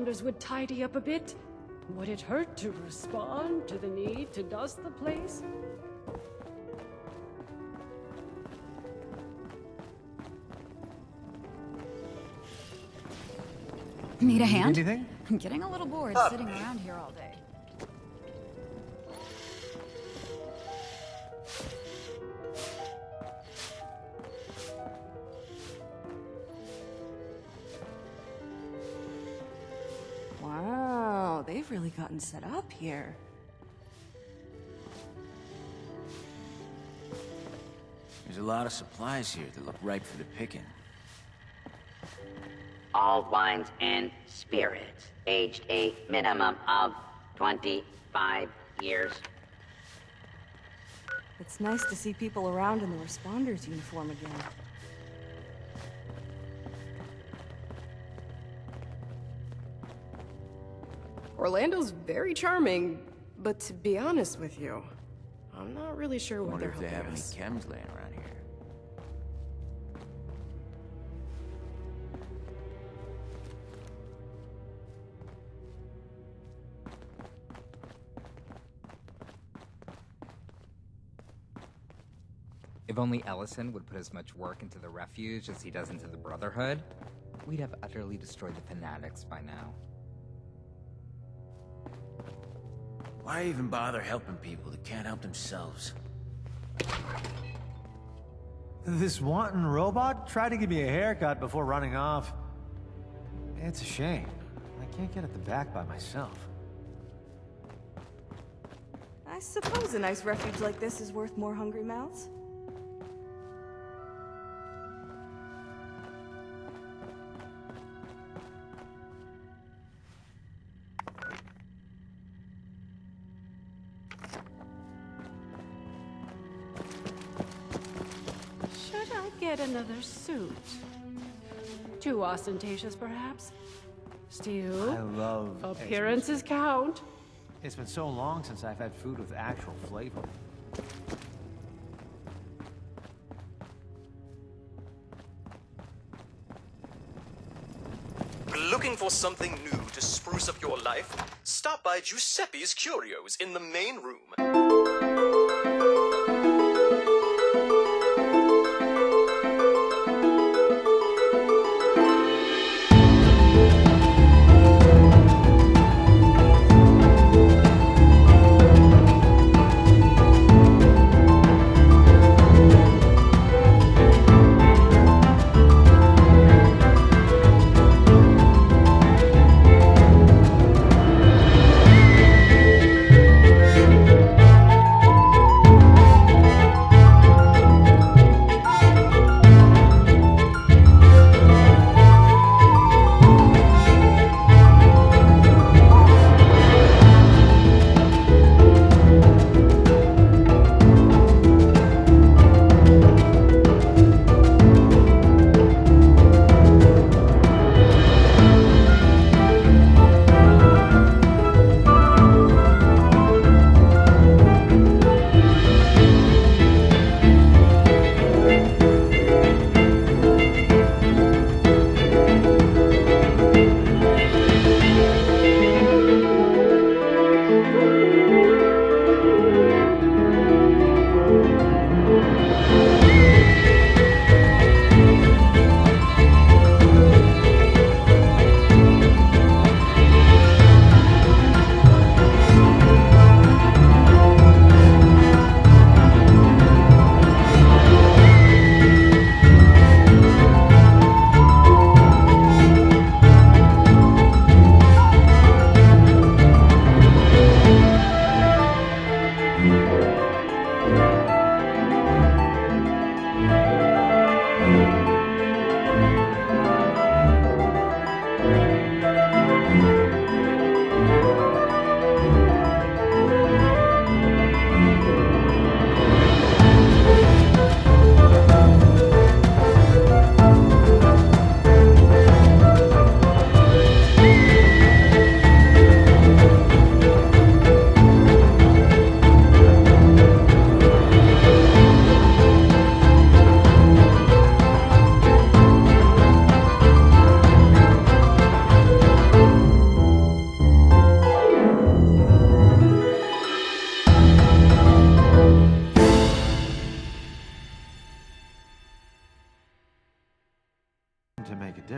responders would tidy up a bit? Would it hurt to respond to the need to dust the place? Need a hand? Anything? I'm getting a little bored sitting around here all day. Wow, they've really gotten set up here. There's a lot of supplies here that look ripe for the picking. All wines and spirits, aged a minimum of 25 years. It's nice to see people around in the responders uniform again. Orlando's very charming, but to be honest with you, I'm not really sure what Wonder they're if they have helping any us. chems laying around here. If only Ellison would put as much work into the refuge as he does into the Brotherhood, we'd have utterly destroyed the Fanatics by now. Why even bother helping people that can't help themselves? This wanton robot tried to give me a haircut before running off. It's a shame. I can't get at the back by myself. I suppose a nice refuge like this is worth more hungry mouths. Should I get another suit? Too ostentatious, perhaps? I Still, love appearances count. It's been so long since I've had food with actual flavor. Looking for something new to spruce up your life? Stop by Giuseppe's Curios in the main room.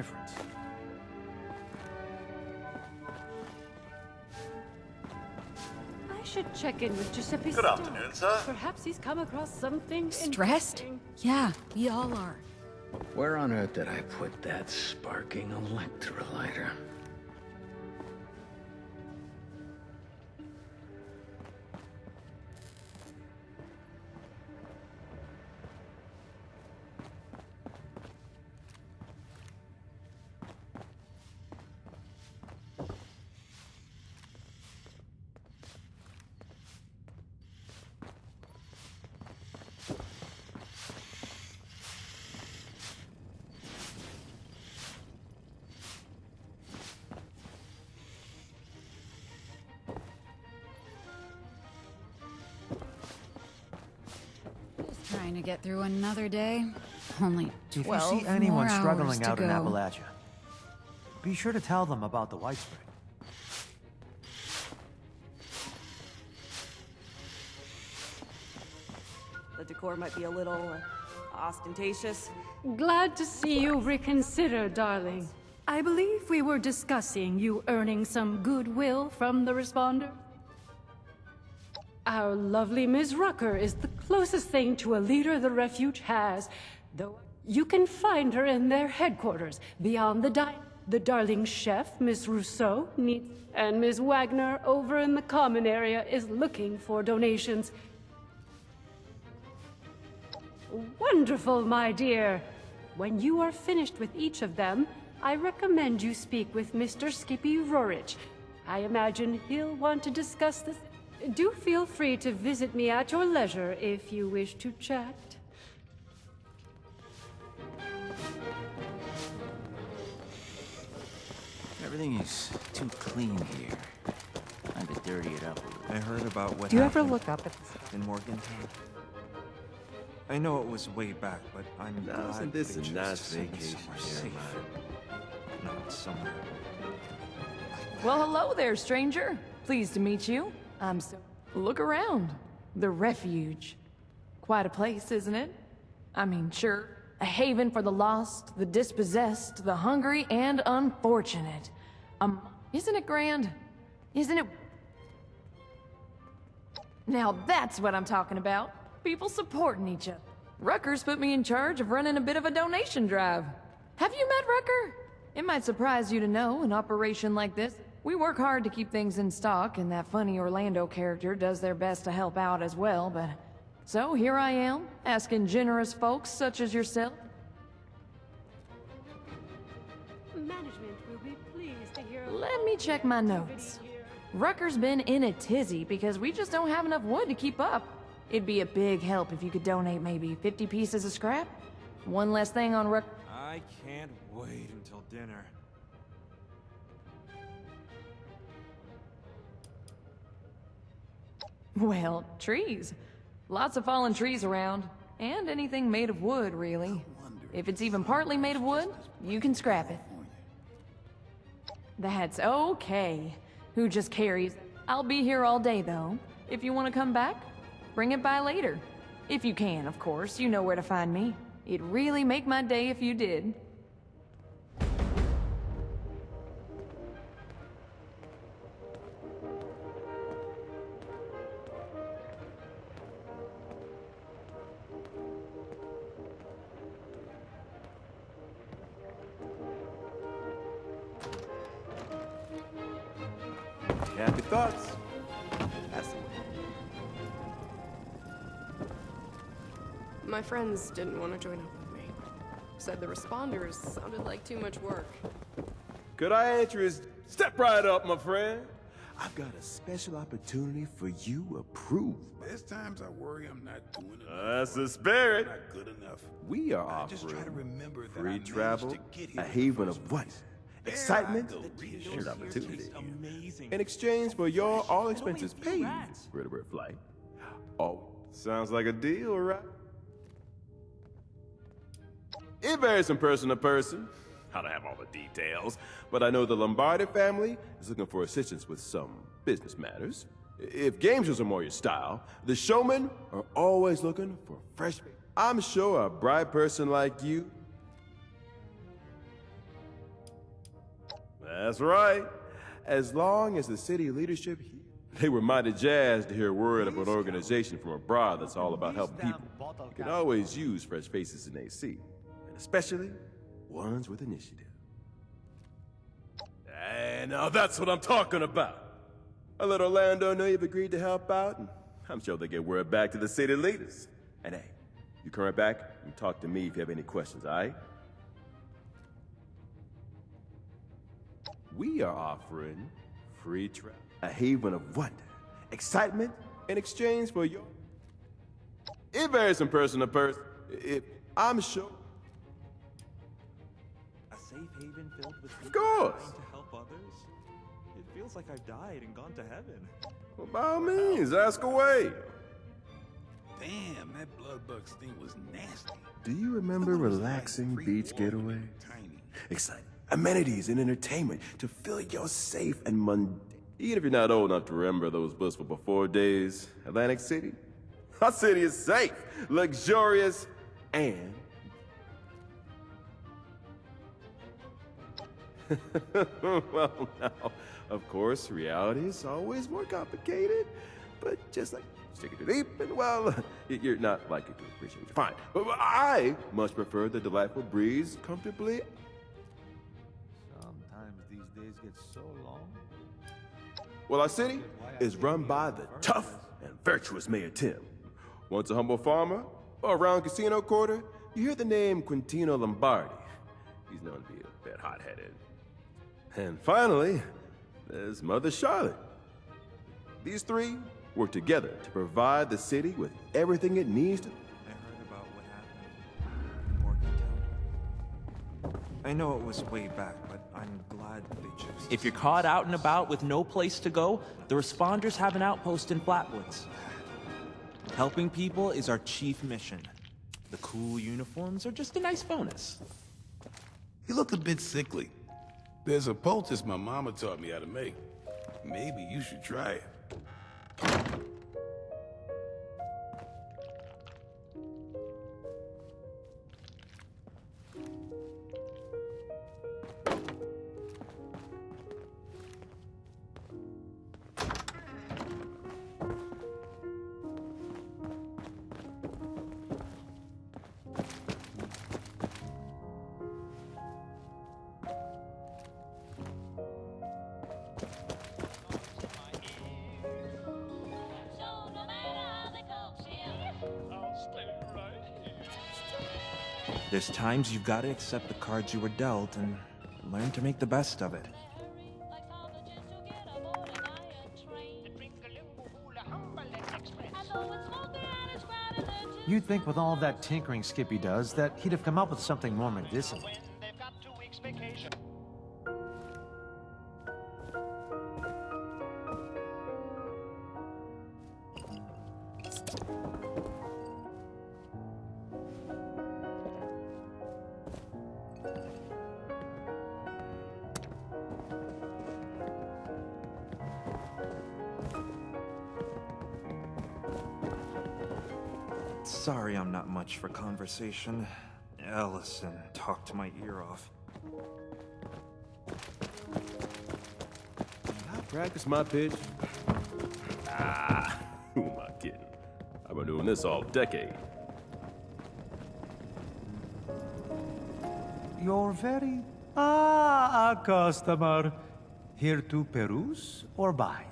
difference. I should check in with Giuseppe. Good afternoon, sir. Perhaps he's come across something Stressed? interesting. Yeah, we all are. Where on earth did I put that sparking electrolyter? Just trying to get through another day. Only If 12 you see anyone more struggling hours to out in go. Appalachia, be sure to tell them about the White Spring. The decor might be a little ostentatious. Glad to see you reconsider, darling. I believe we were discussing you earning some goodwill from the responder. Our lovely Ms. Rucker is the closest thing to a leader the refuge has, though you can find her in their headquarters, beyond the darling chef, Miss Rousseau, needs, and Ms. Wagner over in the common area is looking for donations. Wonderful, my dear. When you are finished with each of them, I recommend you speak with Mr. Skippy Rorich. I imagine he'll want to discuss this. Do feel free to visit me at your leisure if you wish to chat. Everything is too clean here. Time to dirty it up a little. I heard about what Do you ever happened look up at the in Morgantown. I know it was way back, but I'm glad Isn't this they a chose nice to send me vacation, somewhere safe, not somewhere. Well, hello there, stranger. Pleased to meet you. Look around. The refuge. Quite a place, isn't it? I mean, sure. A haven for the lost, the dispossessed, the hungry, and unfortunate. Isn't it grand? Isn't it? Now that's what I'm talking about. People supporting each other. Rucker's put me in charge of running a bit of a donation drive. Have you met Rucker? It might surprise you to know, an operation like this, we work hard to keep things in stock, and that funny Orlando character does their best to help out as well, but... So here I am, asking generous folks such as yourself. Management will be pleased to hear. Let me check my notes. Rucker's been in a tizzy because we just don't have enough wood to keep up. It'd be a big help if you could donate maybe 50 pieces of scrap. One less thing on Rucker. I can't wait until dinner. Well, trees. Lots of fallen trees around. And anything made of wood, really. If it's even partly made of wood, you can scrap it. That's okay. Who just carries? I'll be here all day, though. If you want to come back, bring it by later. If you can, of course. You know where to find me. It'd really make my day if you did. Happy thoughts. That's the My friends didn't want to join up with me. Said the responders sounded like too much work. Could I interest? Step right up, my friend. I've got a special opportunity for you approved. There's times I worry I'm not doing enough. That's the spirit. Not good enough. We are I just try to offering remember that I free managed travel, to get here a in the haven first of what? place. Excitement, There I go, reading shared those opportunity. here tastes amazing. In exchange for your all expenses paid Red flight. Oh, sounds like a deal, right? It varies from person to person. I don't have all the details, but I know the Lombardi family is looking for assistance with some business matters. If game shows are more your style, the showmen are always looking for fresh. I'm sure a bright person like you. That's right. As long as the city leadership, they were mighty jazzed to hear word of an organization from abroad that's all about helping people. You can always use fresh faces in AC, and especially ones with initiative. And now that's what I'm talking about. I let Orlando know you've agreed to help out, and I'm sure they'll get word back to the city leaders. And hey, you come right back and talk to me if you have any questions, all right? We are offering free travel, a haven of wonder, excitement, in exchange for your... It varies from person to person. I'm sure... A safe haven filled with Of people course! trying to help others? It feels like I've died and gone to heaven. Well, by all means, ask away. Damn, that blood bug sting was nasty. Do you remember relaxing beach getaway? Exciting amenities and entertainment to fill your safe and mundane. Even if you're not old enough to remember those blissful before days, Atlantic City? Our city is safe, luxurious, and... well, now, of course, reality is always more complicated, but just like sticking too deep, and well, you're not likely to appreciate it. Fine. But I much prefer the delightful breeze comfortably. Sometimes these days get so long. Well, our city is run by the tough and virtuous Mayor Tim. Once a humble farmer, around Casino Quarter, you hear the name Quintino Lombardi. He's known to be a bit hot-headed. And finally, there's Mother Charlotte. These three work together to provide the city with everything it needs to... I heard about what happened in Morgantown. I know it was way back, but I'm glad they chose to... If you're caught out and about with no place to go, the responders have an outpost in Flatwoods. Helping people is our chief mission. The cool uniforms are just a nice bonus. You look a bit sickly. There's a poultice my mama taught me how to make. Maybe you should try it. There's times you've got to accept the cards you were dealt and learn to make the best of it. You'd think with all that tinkering Skippy does that he'd have come up with something more medicinal. Sorry I'm not much for conversation. Ellison talked my ear off. I practice my pitch. Who am I kidding? I've been doing this all decade. You're very... a customer. Here to peruse or buy?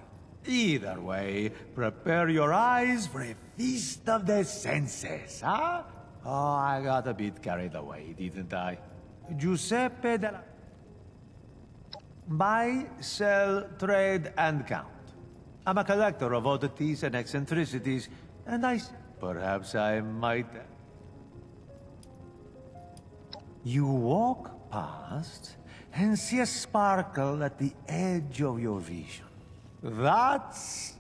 Either way, prepare your eyes for a feast of the senses, huh? Oh, I got a bit carried away, didn't I? Giuseppe della... Buy, sell, trade, and count. I'm a collector of oddities and eccentricities, and perhaps I might... You walk past and see a sparkle at the edge of your vision. That's...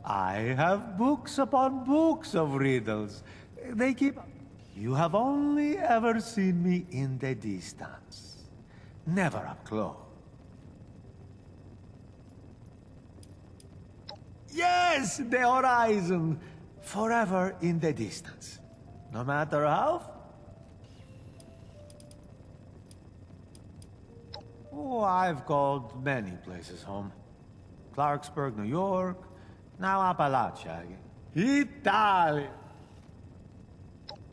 I have books upon books of riddles. They keep... You have only ever seen me in the distance. Never up close. Yes, the horizon. Forever in the distance. No matter how... Oh, I've called many places home. Clarksburg, New York, now Appalachia. Italy!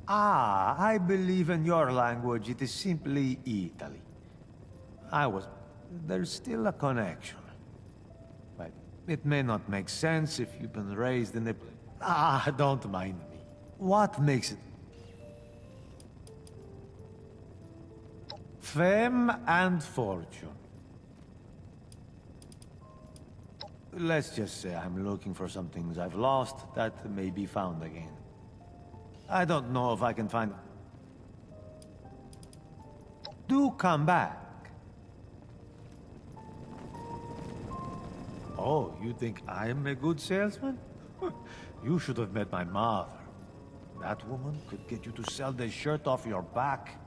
Ah, I believe in your language it is simply Italy. There's still a connection. But it may not make sense if you've been raised in the... Ah, don't mind me. What makes it... Fame and fortune. Let's just say I'm looking for some things I've lost that may be found again. I don't know if I can find... Do come back. Oh, you think I'm a good salesman? You should have met my mother. That woman could get you to sell the shirt off your back.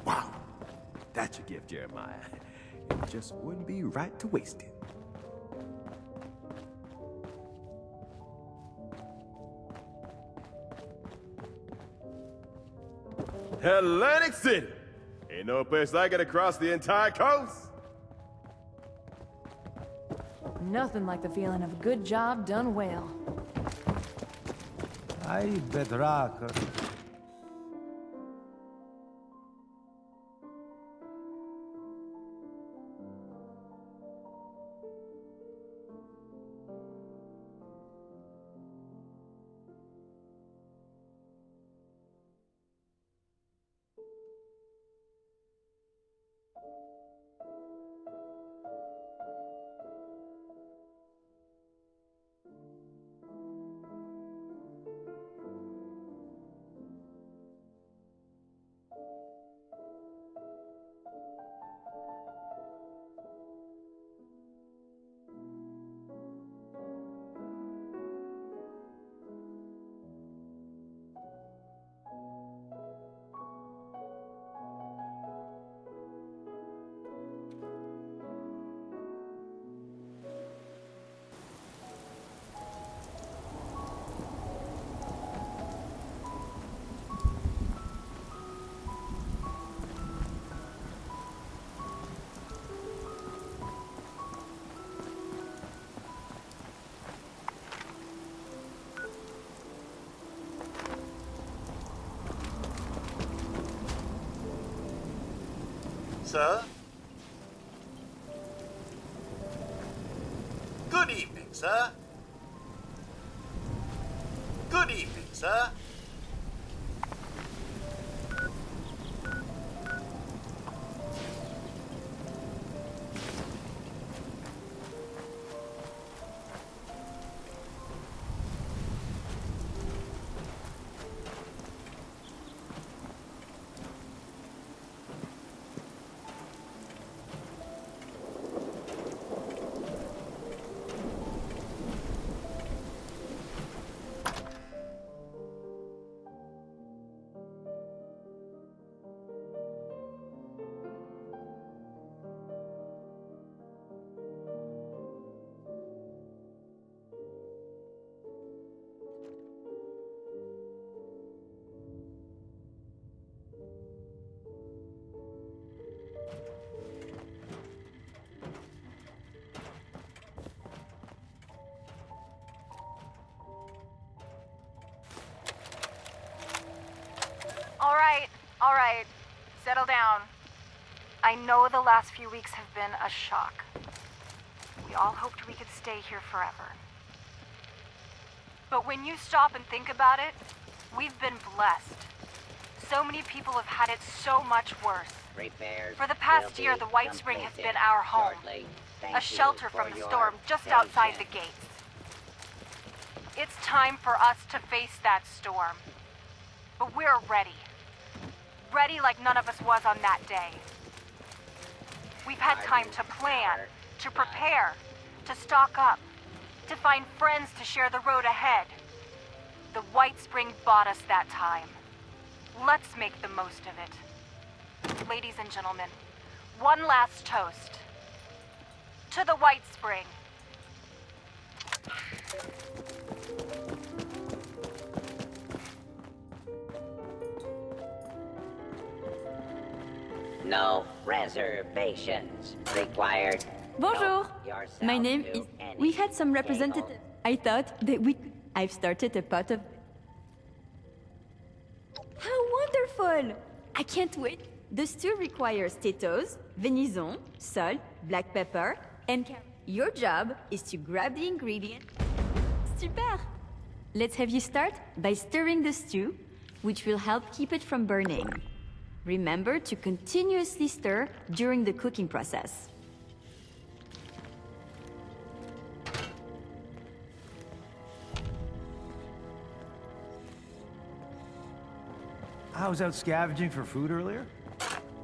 Wow! That's your gift, Jeremiah. It just wouldn't be right to waste it. Atlantic City! Ain't no place like it across the entire coast! Nothing like the feeling of a good job done well. I bet rock. Sir? Good evening, sir. Good evening, sir. All right. Settle down. I know the last few weeks have been a shock. We all hoped we could stay here forever. But when you stop and think about it, we've been blessed. So many people have had it so much worse. Repairs For the past will year, be the White Spring has completed been our home. shortly. A Thank you shelter for from the your storm just outside the patience. gates. It's time for us to face that storm. But we're ready. Ready like none of us was on that day. We've had time to plan, to prepare, to stock up, to find friends to share the road ahead. The White Spring bought us that time. Let's make the most of it. Ladies and gentlemen, one last toast. To the White Spring. No reservations required. Bonjour. Yourself My name to is... any We had some table. representative... I thought that we... I've started a pot of... How wonderful! I can't wait. The stew requires potatoes, venison, salt, black pepper, and carrot. Your job is to grab the ingredient. Super! Let's have you start by stirring the stew, which will help keep it from burning. Remember to continuously stir during the cooking process. I was out scavenging for food earlier.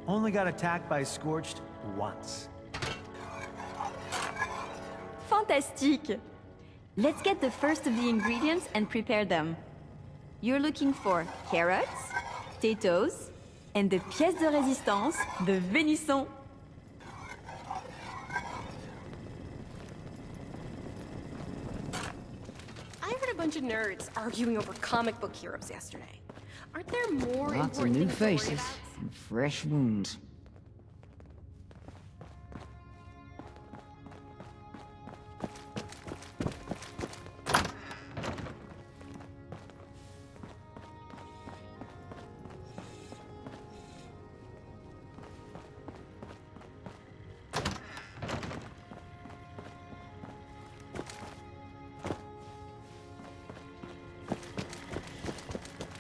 Only got attacked by Scorched once. Fantastique! Let's get the first of the ingredients and prepare them. You're looking for carrots, potatoes, and the pièce de résistance, the venison. I heard a bunch of nerds arguing over comic book heroes yesterday. Aren't there more Lots of important new things to worry faces about? and fresh wounds.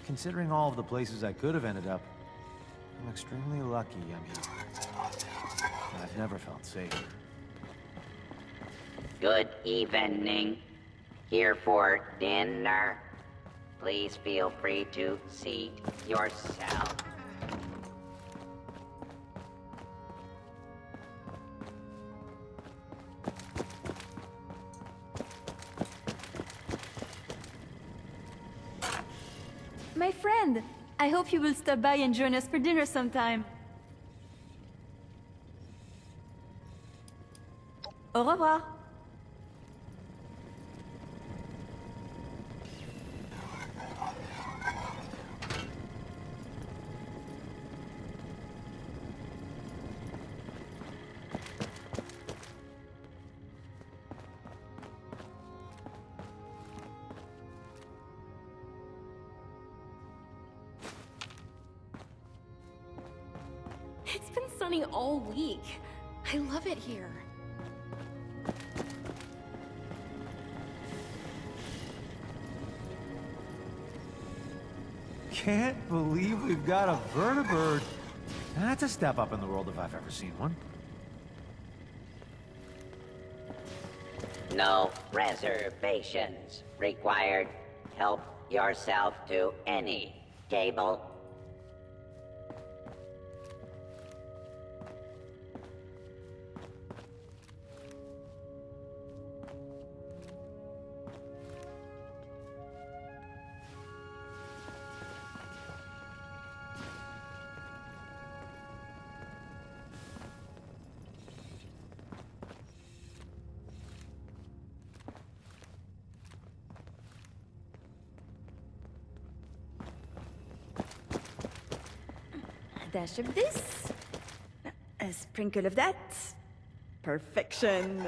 Considering all of the places I could have ended up, I'm extremely lucky I'm here. I've never felt safer. Good evening. Here for dinner. Please feel free to seat yourself. My friend, I hope you will stop by and join us for dinner sometime. Au revoir. It's been sunny all week. I love it here. Can't believe we've got a vertibird. That's a step up in the world if I've ever seen one. No reservations required. Help yourself to any table. A dash of this. A sprinkle of that. Perfection.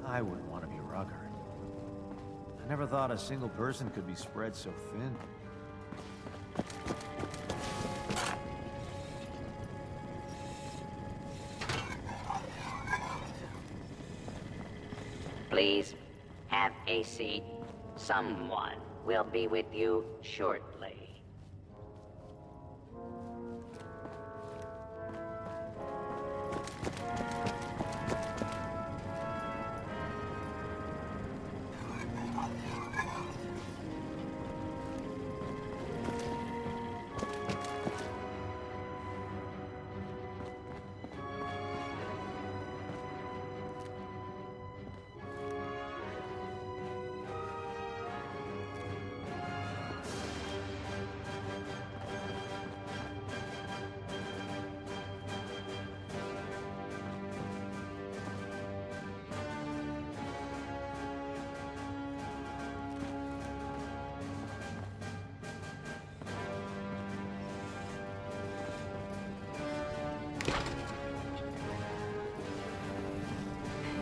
I wouldn't want to be Rugger. I never thought a single person could be spread so thin. Please have a seat. Someone will be with you shortly.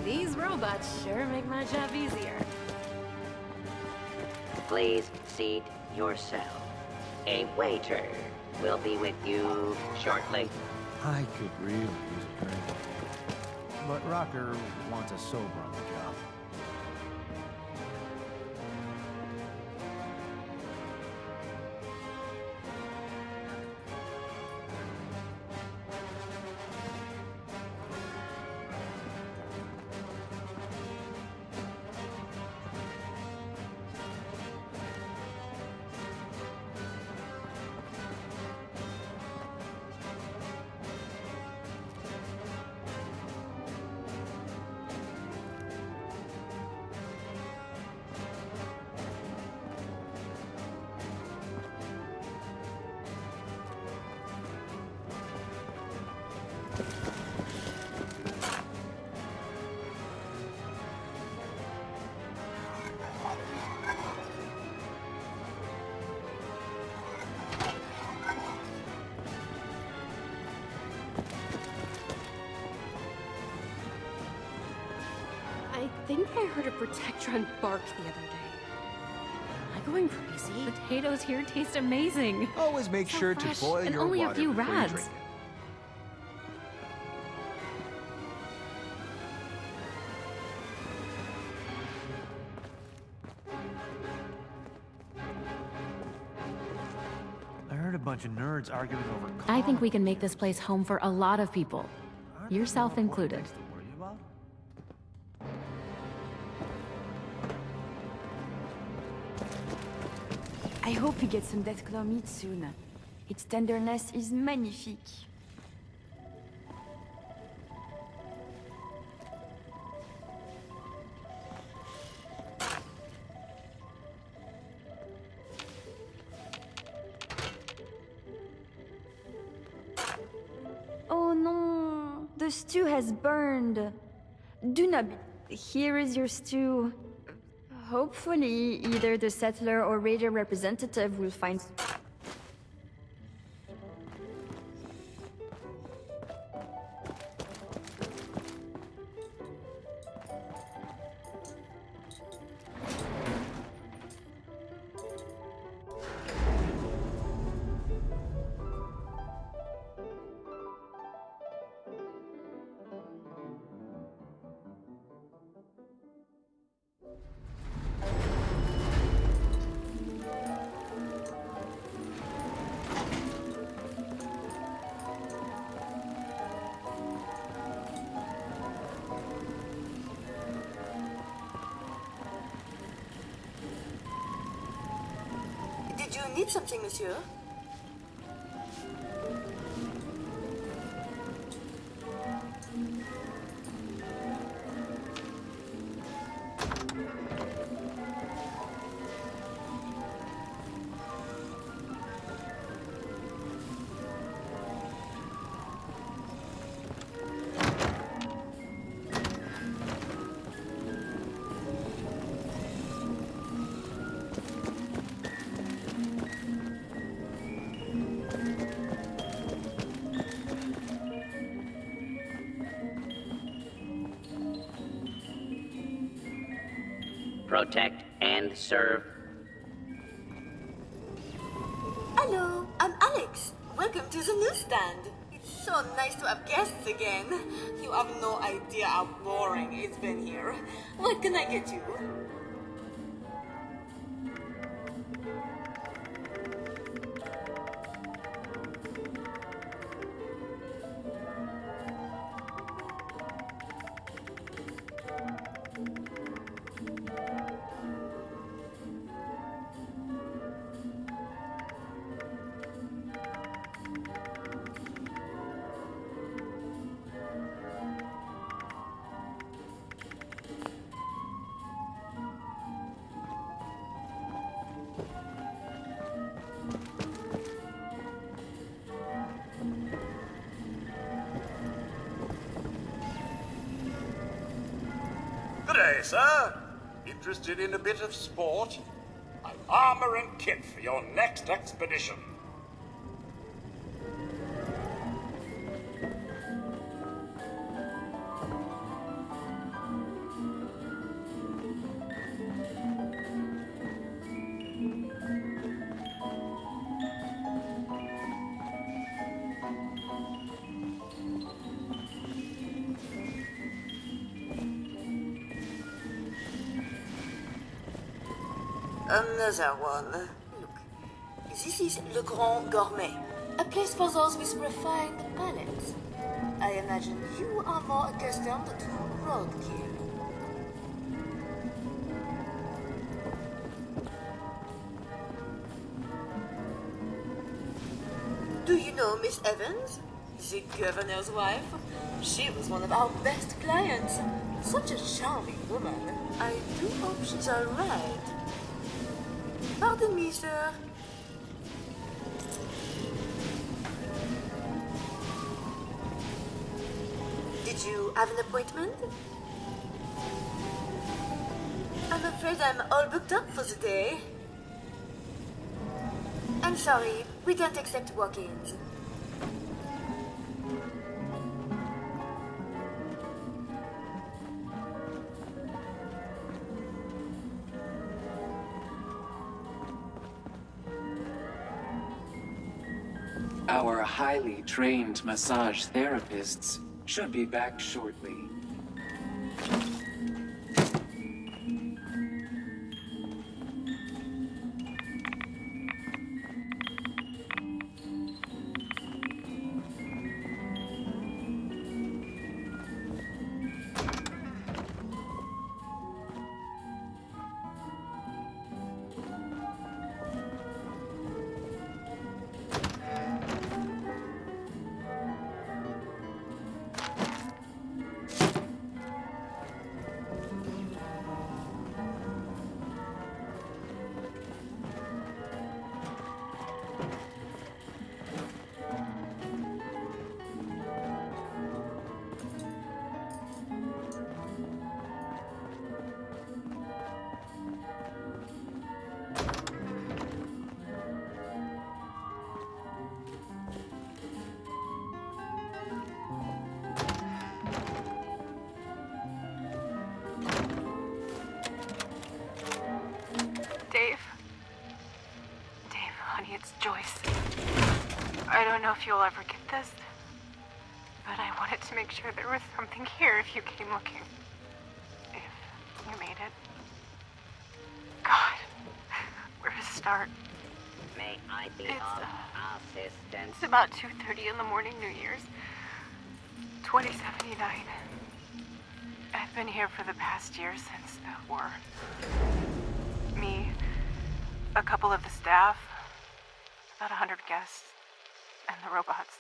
These robots sure make my job easier. Please seat yourself. A waiter will be with you shortly. I could really use a drink. But Rocker wants a sober on the job. I think I heard a Protectron bark the other day. Am I going crazy? Potatoes here taste amazing. Always make sure fresh, to boil and your only a water few before you rads. drink it. I heard a bunch of nerds arguing over I think we can make this place home for a lot of people, yourself included. to worry about. I hope we get some Deathclaw meat soon. Its tenderness is magnifique. Oh no, the stew has burned. Do not be... Here is your stew. Hopefully, either the settler or raider representative will find... Did you need something, monsieur? Protect and serve. Hello, I'm Alex. Welcome to the newsstand. It's so nice to have guests again. You have no idea how boring it's been here. What can I get you? Good day, sir. Interested in a bit of sport? I'm armor and kit for your next expedition. Another one. Look, this is Le Grand Gourmet, a place for those with refined palates. I imagine you are more accustomed to roadkill. Do you know Miss Evans? The governor's wife? She was one of our best clients. Such a charming woman. I do hope she's alright. Pardon me, sir. Did you have an appointment? I'm afraid I'm all booked up for the day. I'm sorry, we can't accept walk-ins. Our highly trained massage therapists should be back shortly. Dave, honey, it's Joyce. I don't know if you'll ever get this, but I wanted to make sure there was something here if you came looking. If you made it. God, where to start? May I be of assistance? It's about 2:30 in the morning, New Year's. 2079. I've been here for the past year since the war. Me, a couple of the staff, about 100 guests, and the robots.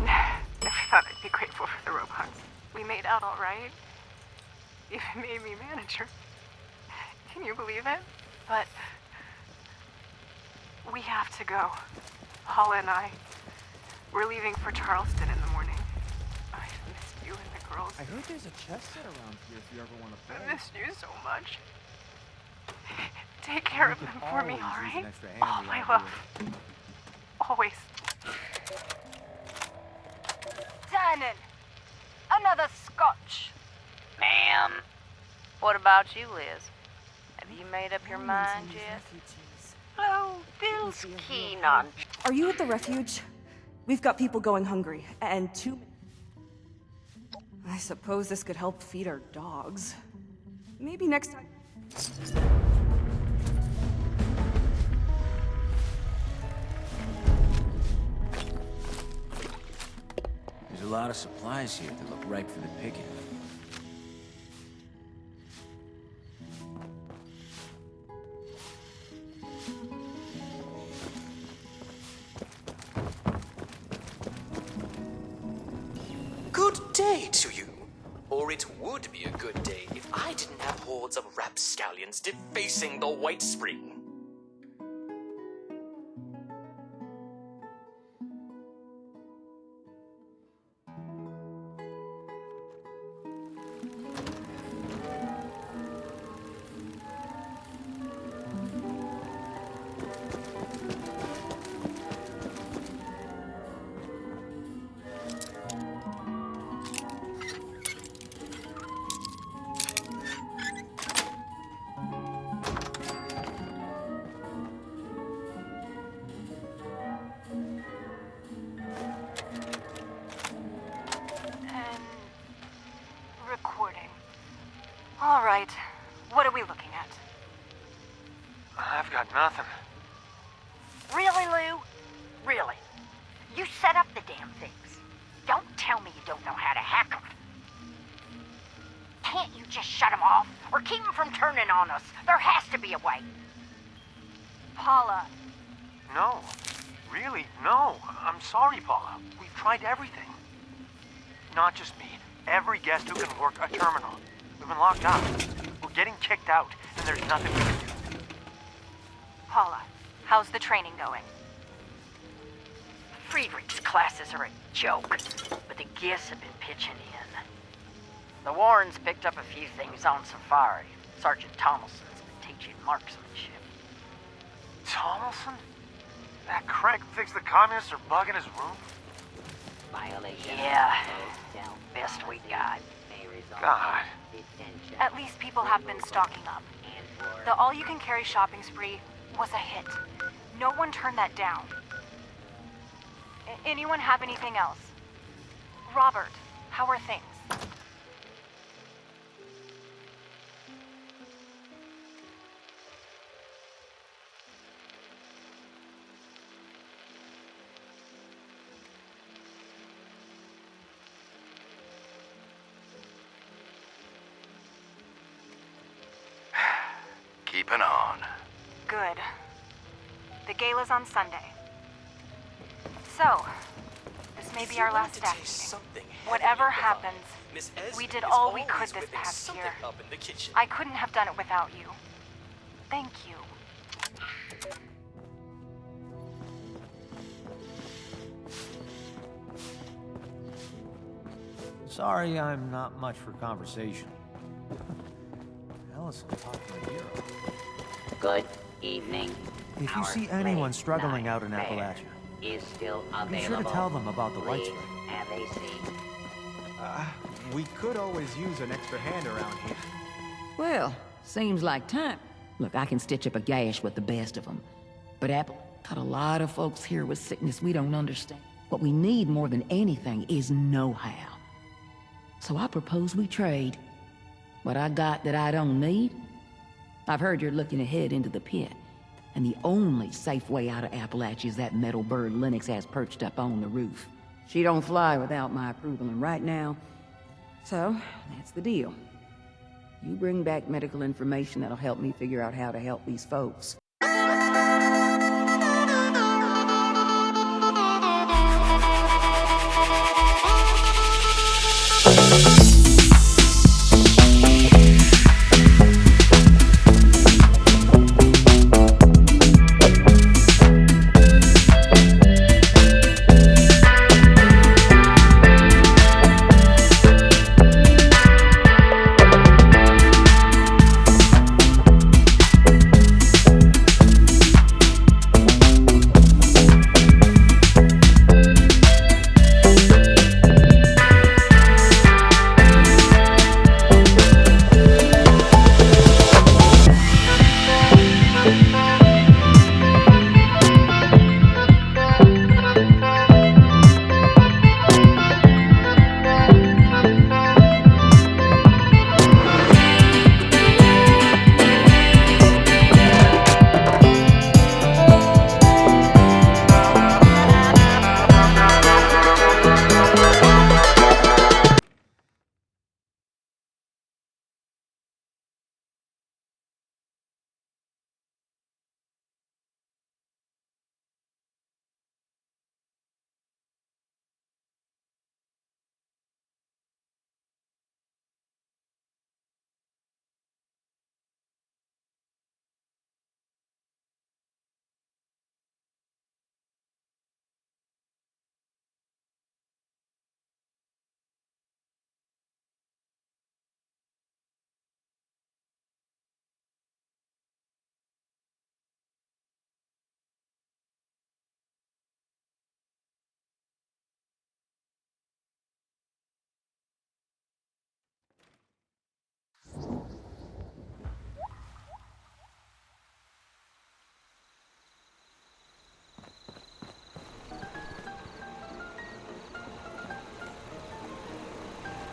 Never thought I'd be grateful for the robots. We made out all right. Even made me manager. Can you believe it? But we have to go. Paula and I. We're leaving for Charleston in the morning. I've missed you and the girls. I heard there's a chess set around here if you ever want to play. I missed you so much. Take care of them for me, all right? All my love. Always. Tannen! Another scotch! Ma'am. What about you, Liz? Have you made up your mind yet? Hello, Bill's keen on. Are you at the refuge? We've got people going hungry, and I suppose this could help feed our dogs. Maybe next time. There's a lot of supplies here that look ripe for the picking. Good day to you. Or it would be a good day if I didn't have hordes of rapscallions defacing the White Spring. All right. What are we looking at? I've got nothing. Really, Lou? Really? You set up the damn things. Don't tell me you don't know how to hack them. Can't you just shut them off? Or keep them from turning on us? There has to be a way. Paula. No. Really, no. I'm sorry, Paula. We've tried everything. Not just me. Every guest who can work a terminal. We've been locked out. We're getting kicked out, and there's nothing we can do. Paula, how's the training going? Friedrich's classes are a joke, but the guests have been pitching in. The Warrens picked up a few things on safari. Sergeant Tomlinson's been teaching marksmanship. Tomlinson? That crank who thinks the communists are bugging his room? Violation. Yeah. Best we got. God. At least people have been stocking up. The all-you-can-carry shopping spree was a hit. No one turned that down. Anyone have anything else? Robert, how are things? Keeping on. Good. The gala's on Sunday. So, this may be our last staff meeting. Whatever happens, we did all we could this past year. I couldn't have done it without you. Thank you. Sorry I'm not much for conversation. Allison talked to a hero. Good evening. If you Our see anyone late struggling night out in fare Appalachia, is still be available. sure to tell them about the white Please spray. have a seat. We could always use an extra hand around here. Well, seems like time. Look, I can stitch up a gash with the best of them. But Apple got a lot of folks here with sickness we don't understand. What we need more than anything is know-how. So I propose we trade. What I got that I don't need? I've heard you're looking ahead into the pit. And the only safe way out of Appalachia is that metal bird Lennox has perched up on the roof. She don't fly without my approval, and right now... So, that's the deal. You bring back medical information that'll help me figure out how to help these folks.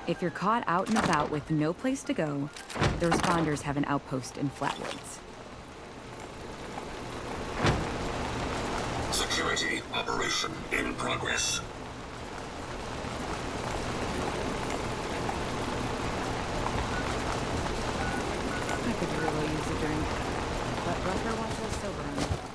If you're caught out and about with no place to go, the responders have an outpost in Flatwoods. Security operation in progress. I could really use a drink, but Rucker wants us sober on it.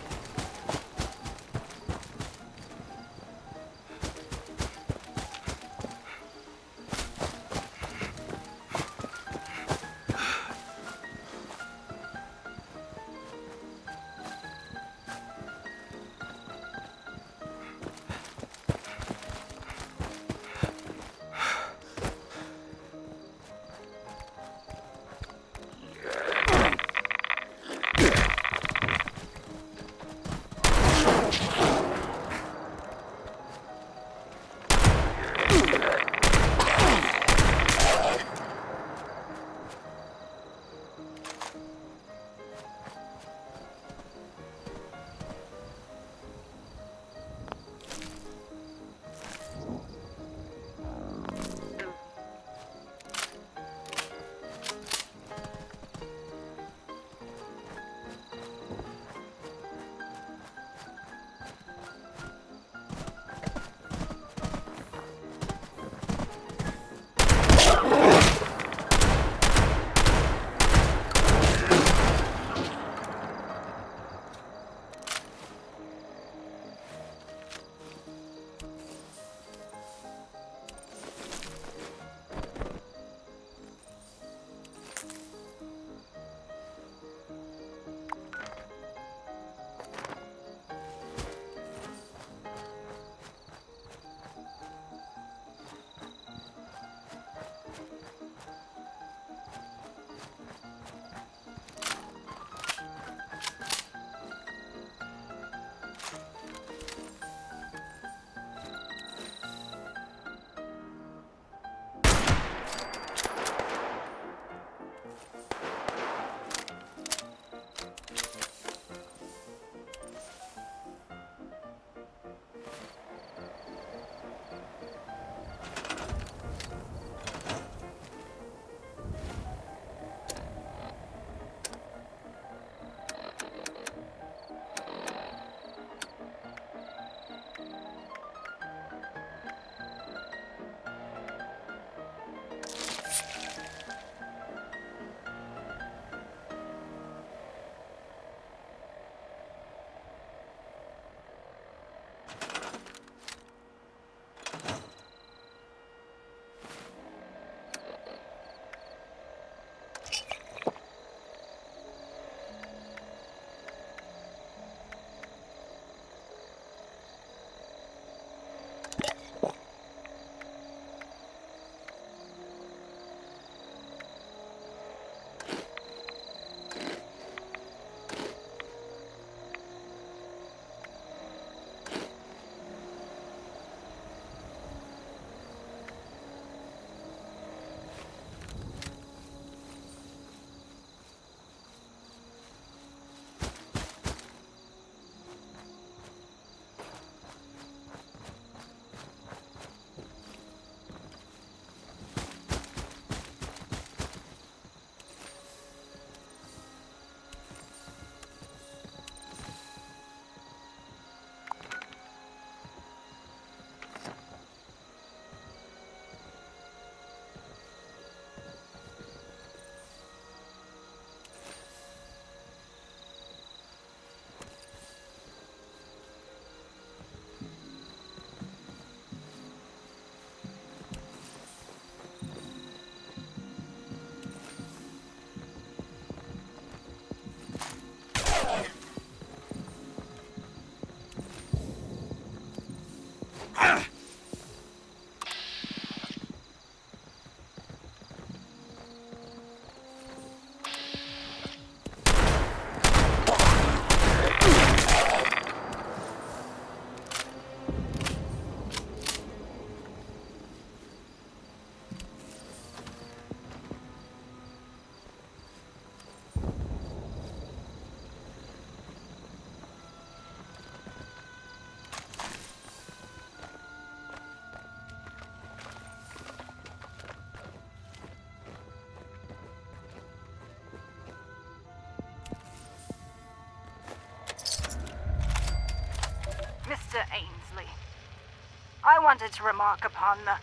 I wanted to remark upon the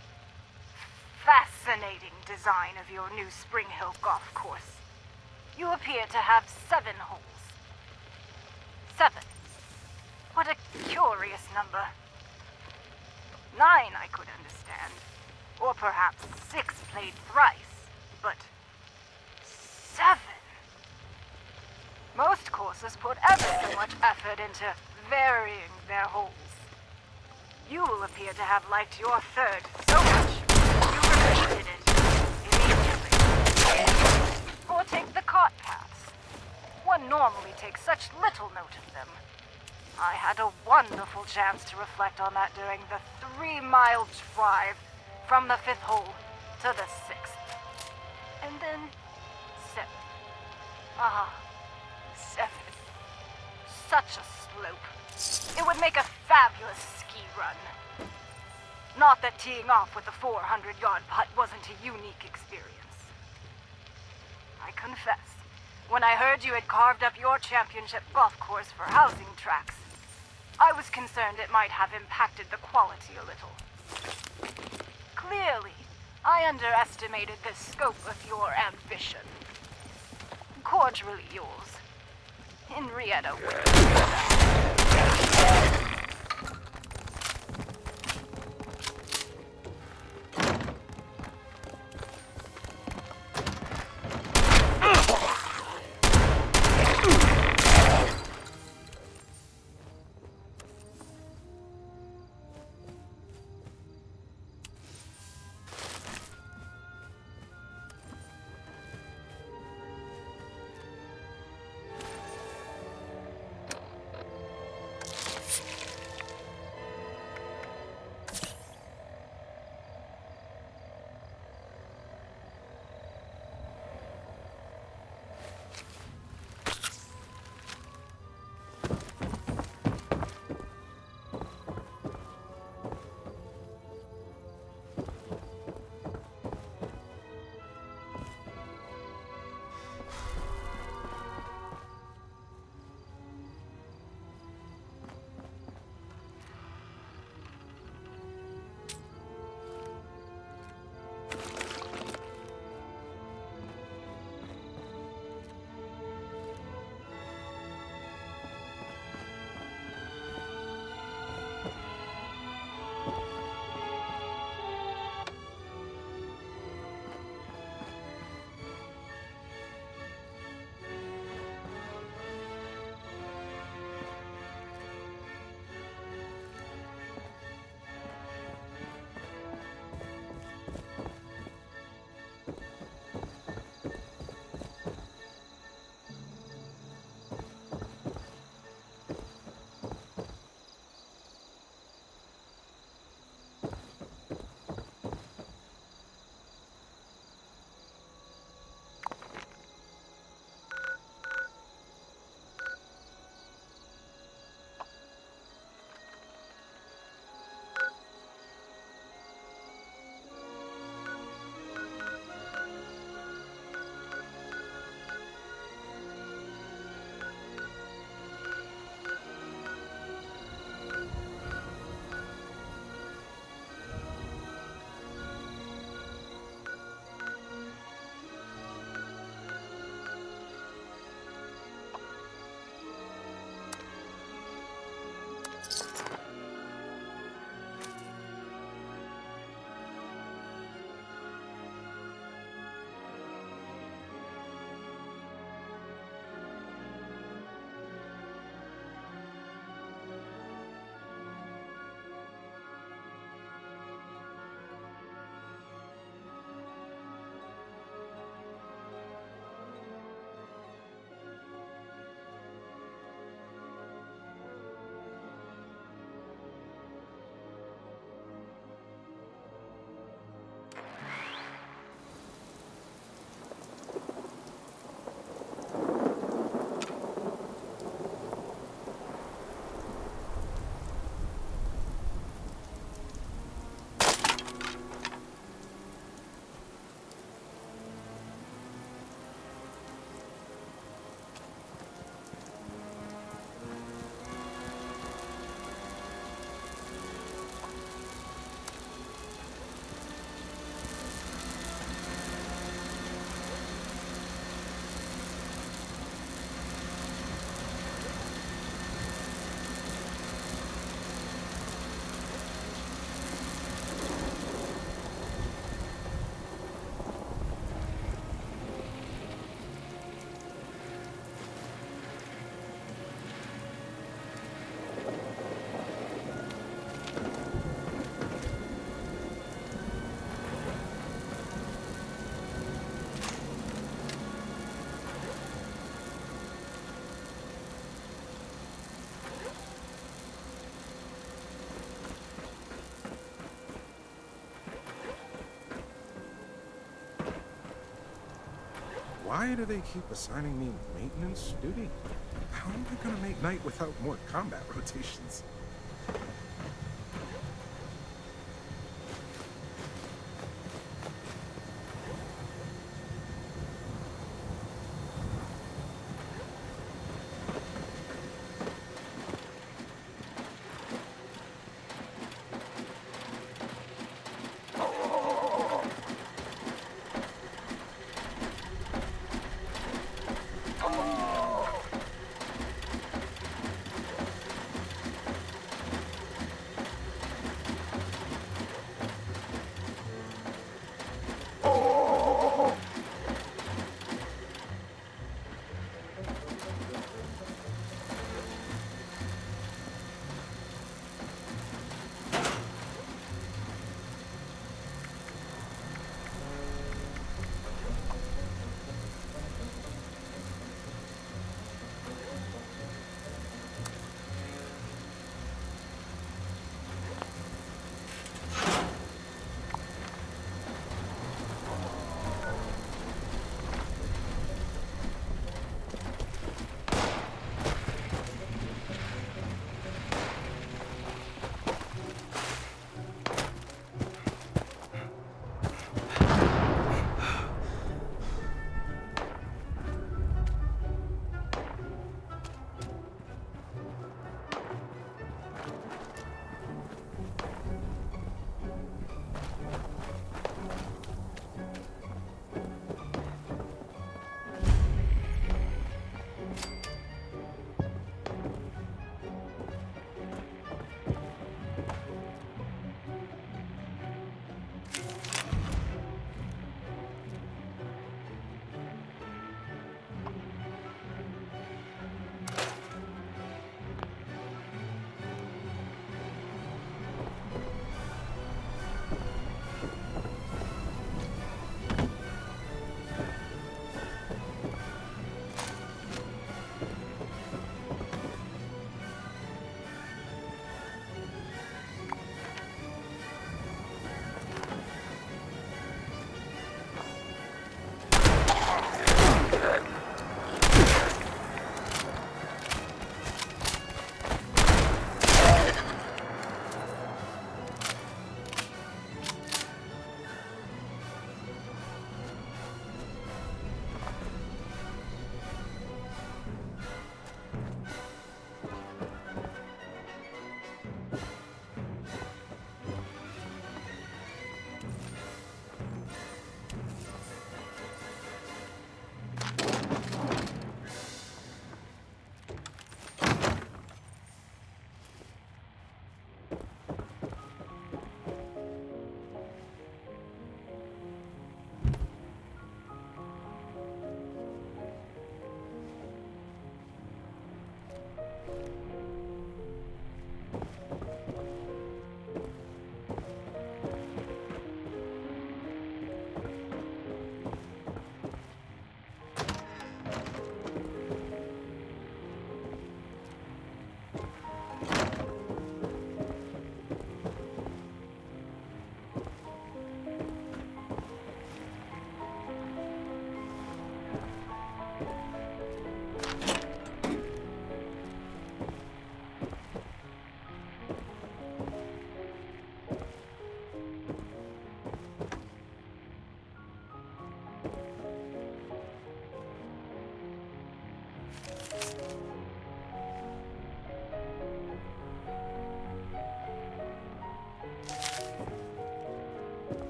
fascinating design of your new Spring Hill golf course. You appear to have 7 holes. 7. What a curious number. 9 I could understand. Or perhaps 6 played thrice. But 7? Most courses put ever so much effort into varying their holes. You appear to have liked your 3rd so much, you repeated it immediately. Or take the cart paths. One normally takes such little note of them. I had a wonderful chance to reflect on that during the 3-mile drive from the 5th hole to the 6th. And then 7. 7. Such a slope. It would make a fabulous ski run. Not that teeing off with a 400-yard putt wasn't a unique experience. I confess, when I heard you had carved up your championship golf course for housing tracks, I was concerned it might have impacted the quality a little. Clearly, I underestimated the scope of your ambition. Cordially yours, Henrietta Wood. Why do they keep assigning me maintenance duty? How am I gonna make night without more combat rotations?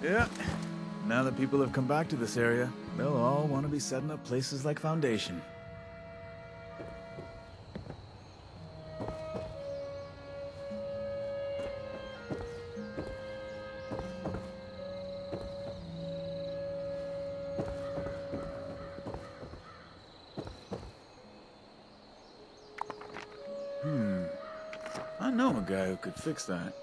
Yeah. Now that people have come back to this area, they'll all want to be setting up places like Foundation. I know a guy who could fix that.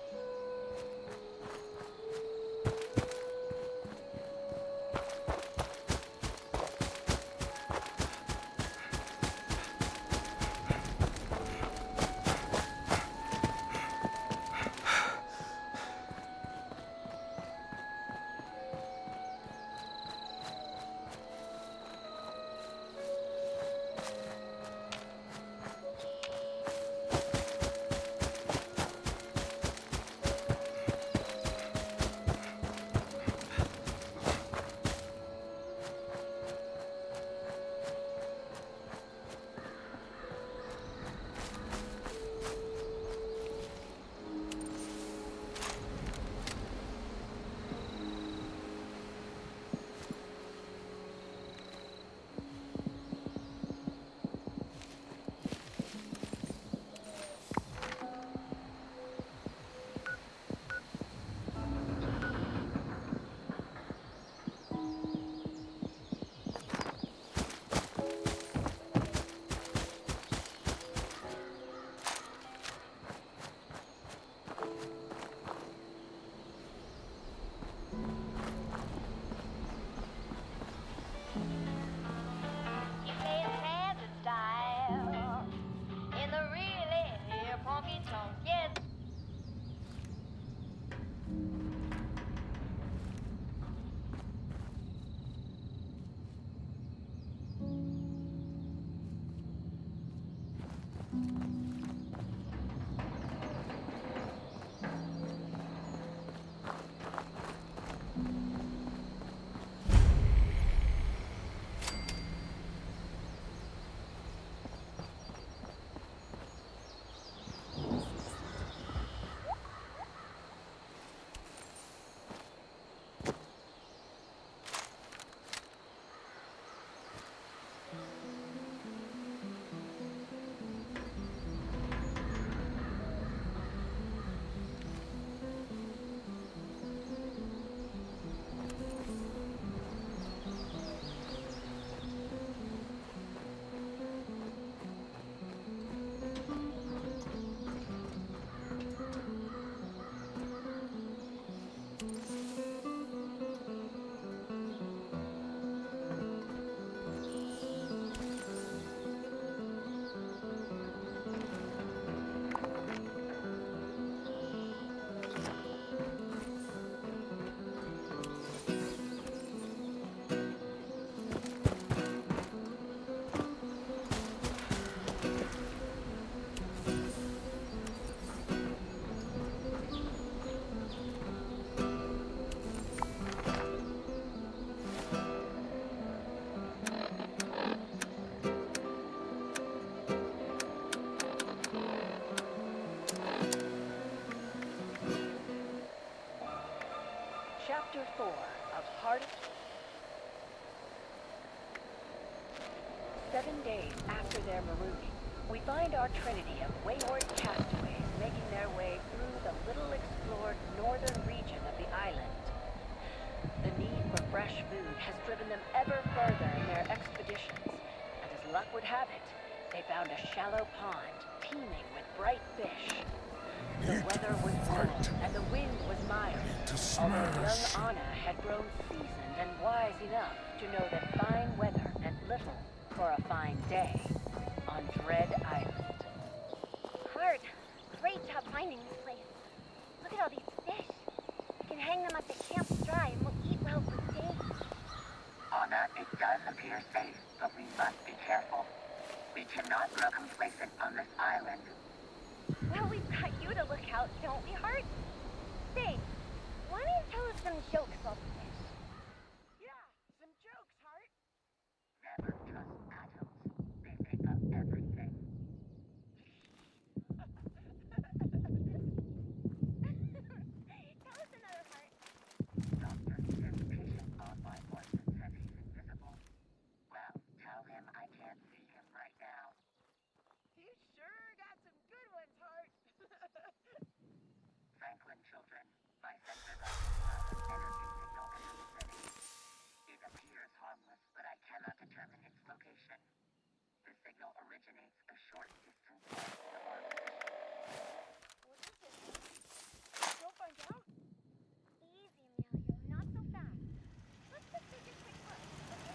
Chapter 4 of Heart of... 7 days after their marooning, we find our trinity of wayward castaways making their way through the little explored northern region of the island. The need for fresh food has driven them ever further in their expeditions, and as luck would have it, they found a shallow pond teeming with bright fish. The weather was warm and the wind was mild, although young Anna had grown seasoned and wise enough to know that fine weather meant little for a fine day on Dread Island. Hart, great job finding this place. Look at all these fish. We can hang them at the camp to dry and we'll eat well for days. Anna, it does appear safe, but we must be careful. We cannot grow complacent on this island. Well, we've got you to look out, don't we, Hart? Say, why don't you tell us some jokes about the fish? Yeah, some jokes, Hart. Never trust adults. They make up everything. Tell us another, Hart. Dr. signal originates a short distance off the orbit. What is it? You'll find out. Easy, Emilio. Not so fast. Let's just take a quick look. Okay,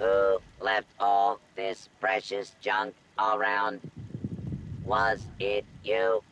Who left all this precious junk around? Was it you?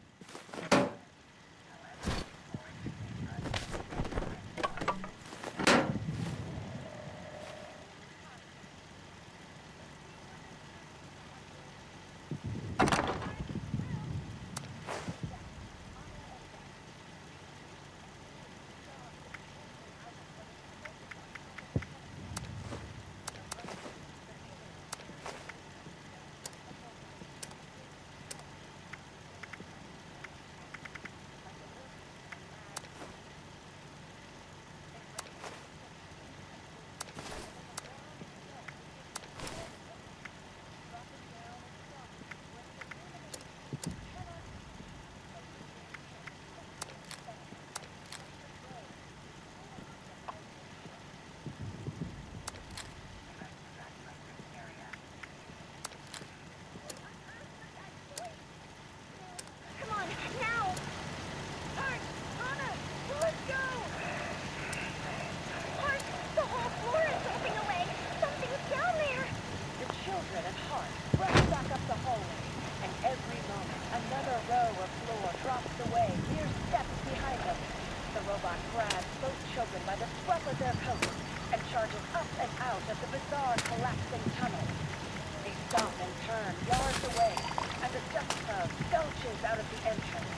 out of the entrance.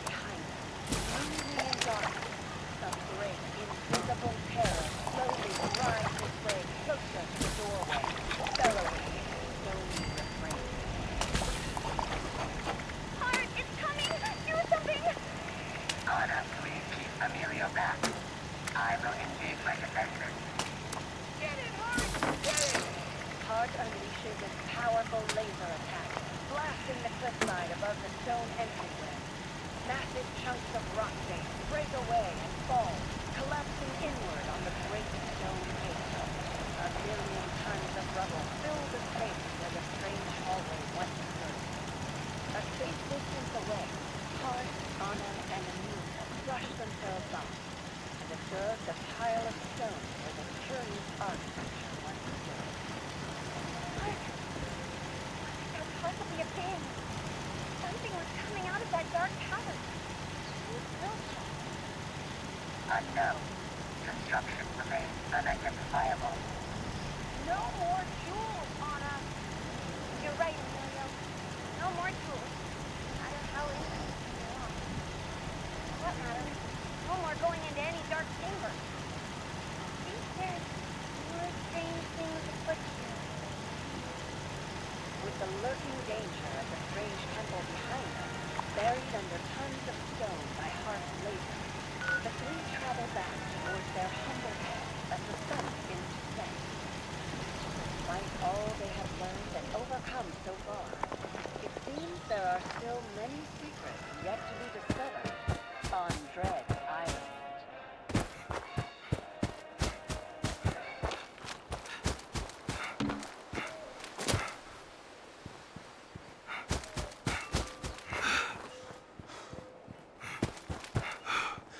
Behind us, moving in darkness, a great, invisible terror slowly grinds its way closer to the doorway, bellowing its stony refrain. Hart, it's coming! Do something! Anna, please keep Emilio back. I will engage my defenses. Get it, Hart! Get it! Hart unleashes its powerful laser attack, blasting the cliffside above the stone entryway. Massive chunks of rock face break away and fall, collapsing inward on the great stone gate. A million tons of rubble fill the space where the strange hallway once stood. A safe distance away, Hart, Anna, and Amelia brush themselves off and observe the pile of stone where the curious architecture once stood. Hart! What could that possibly have been? Something was coming out of that dark cavern. Who built it? Unknown. Construction remains unidentifiable. No more jewels, Anna. You're right, Emilio. No more jewels. No matter how interesting they are. What matters? No more going into any dark chamber. She said more strange things afflict you. With the lurking danger of the strange temple behind them, buried under tons of stone by Hart's laser, the three travel back towards their humble camp as the sun begins to set. Despite all they have learned and overcome so far, it seems there are still many secrets yet to be discovered on Dread Island.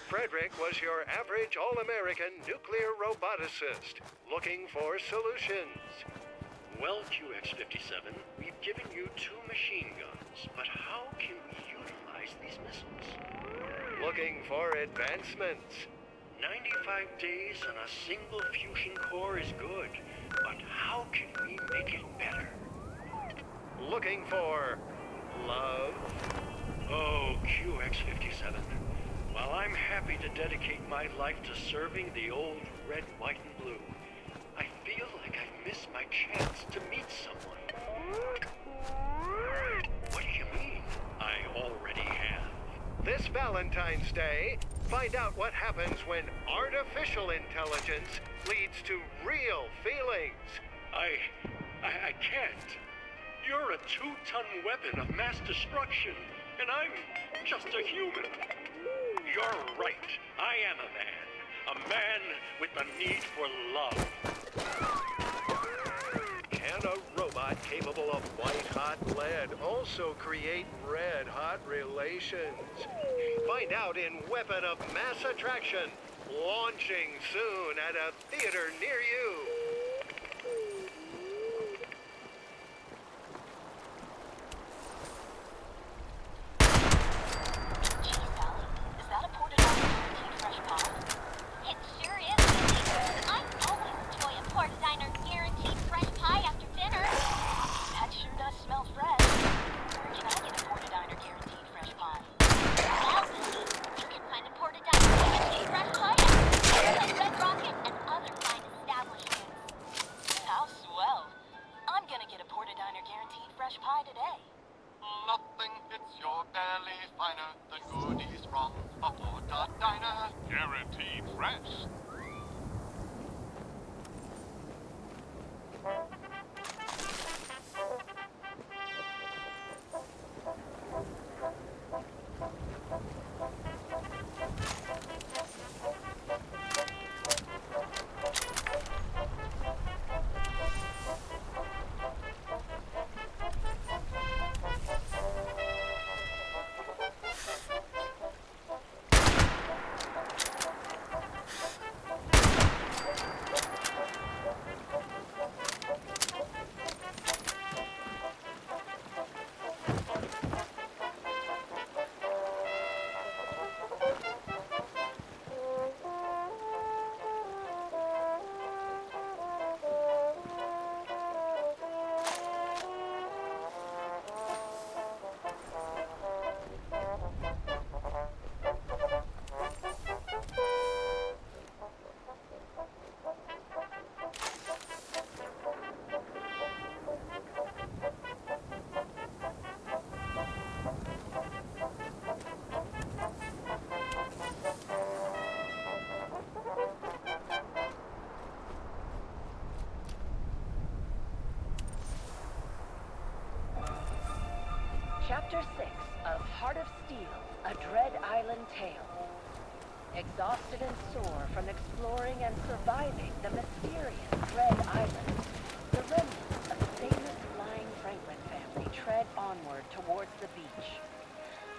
Frederick was your average all-American nuclear roboticist, looking for solutions. Well, QX57, we've given you 2 machine guns, but how can we utilize these missiles? Looking for advancements. 95 days on a single fusion core is good, but how can we make it better? Looking for love. Oh, QX57. While I'm happy to dedicate my life to serving the old red, white, and blue, I feel like I've missed my chance to meet someone. What do you mean? I already have. This Valentine's Day, find out what happens when artificial intelligence leads to real feelings. I can't. You're a 2-ton weapon of mass destruction, and I'm just a human. You're right. I am a man with the need for love. Can a robot capable of white-hot lead also create red-hot relations? Find out in Weapon of Mass Attraction, launching soon at a theater near you. It sure is. I always enjoy a Port Diner guaranteed fresh pie after dinner. That sure does smell fresh. Where can I get a Port Diner guaranteed fresh pie? Now, Billy, you can find a Port Diner guaranteed fresh pie at Red Rocket and other fine establishments. How swell. I'm gonna get a Port Diner guaranteed fresh pie today. Nothing hits your belly finer than goodies from a Porta Diner. Guaranteed fresh. Chapter 6 of Heart of Steel, A Dread Island Tale. Exhausted and sore from exploring and surviving the mysterious Dread Island, the remnants of the famous flying Franklin family tread onward towards the beach.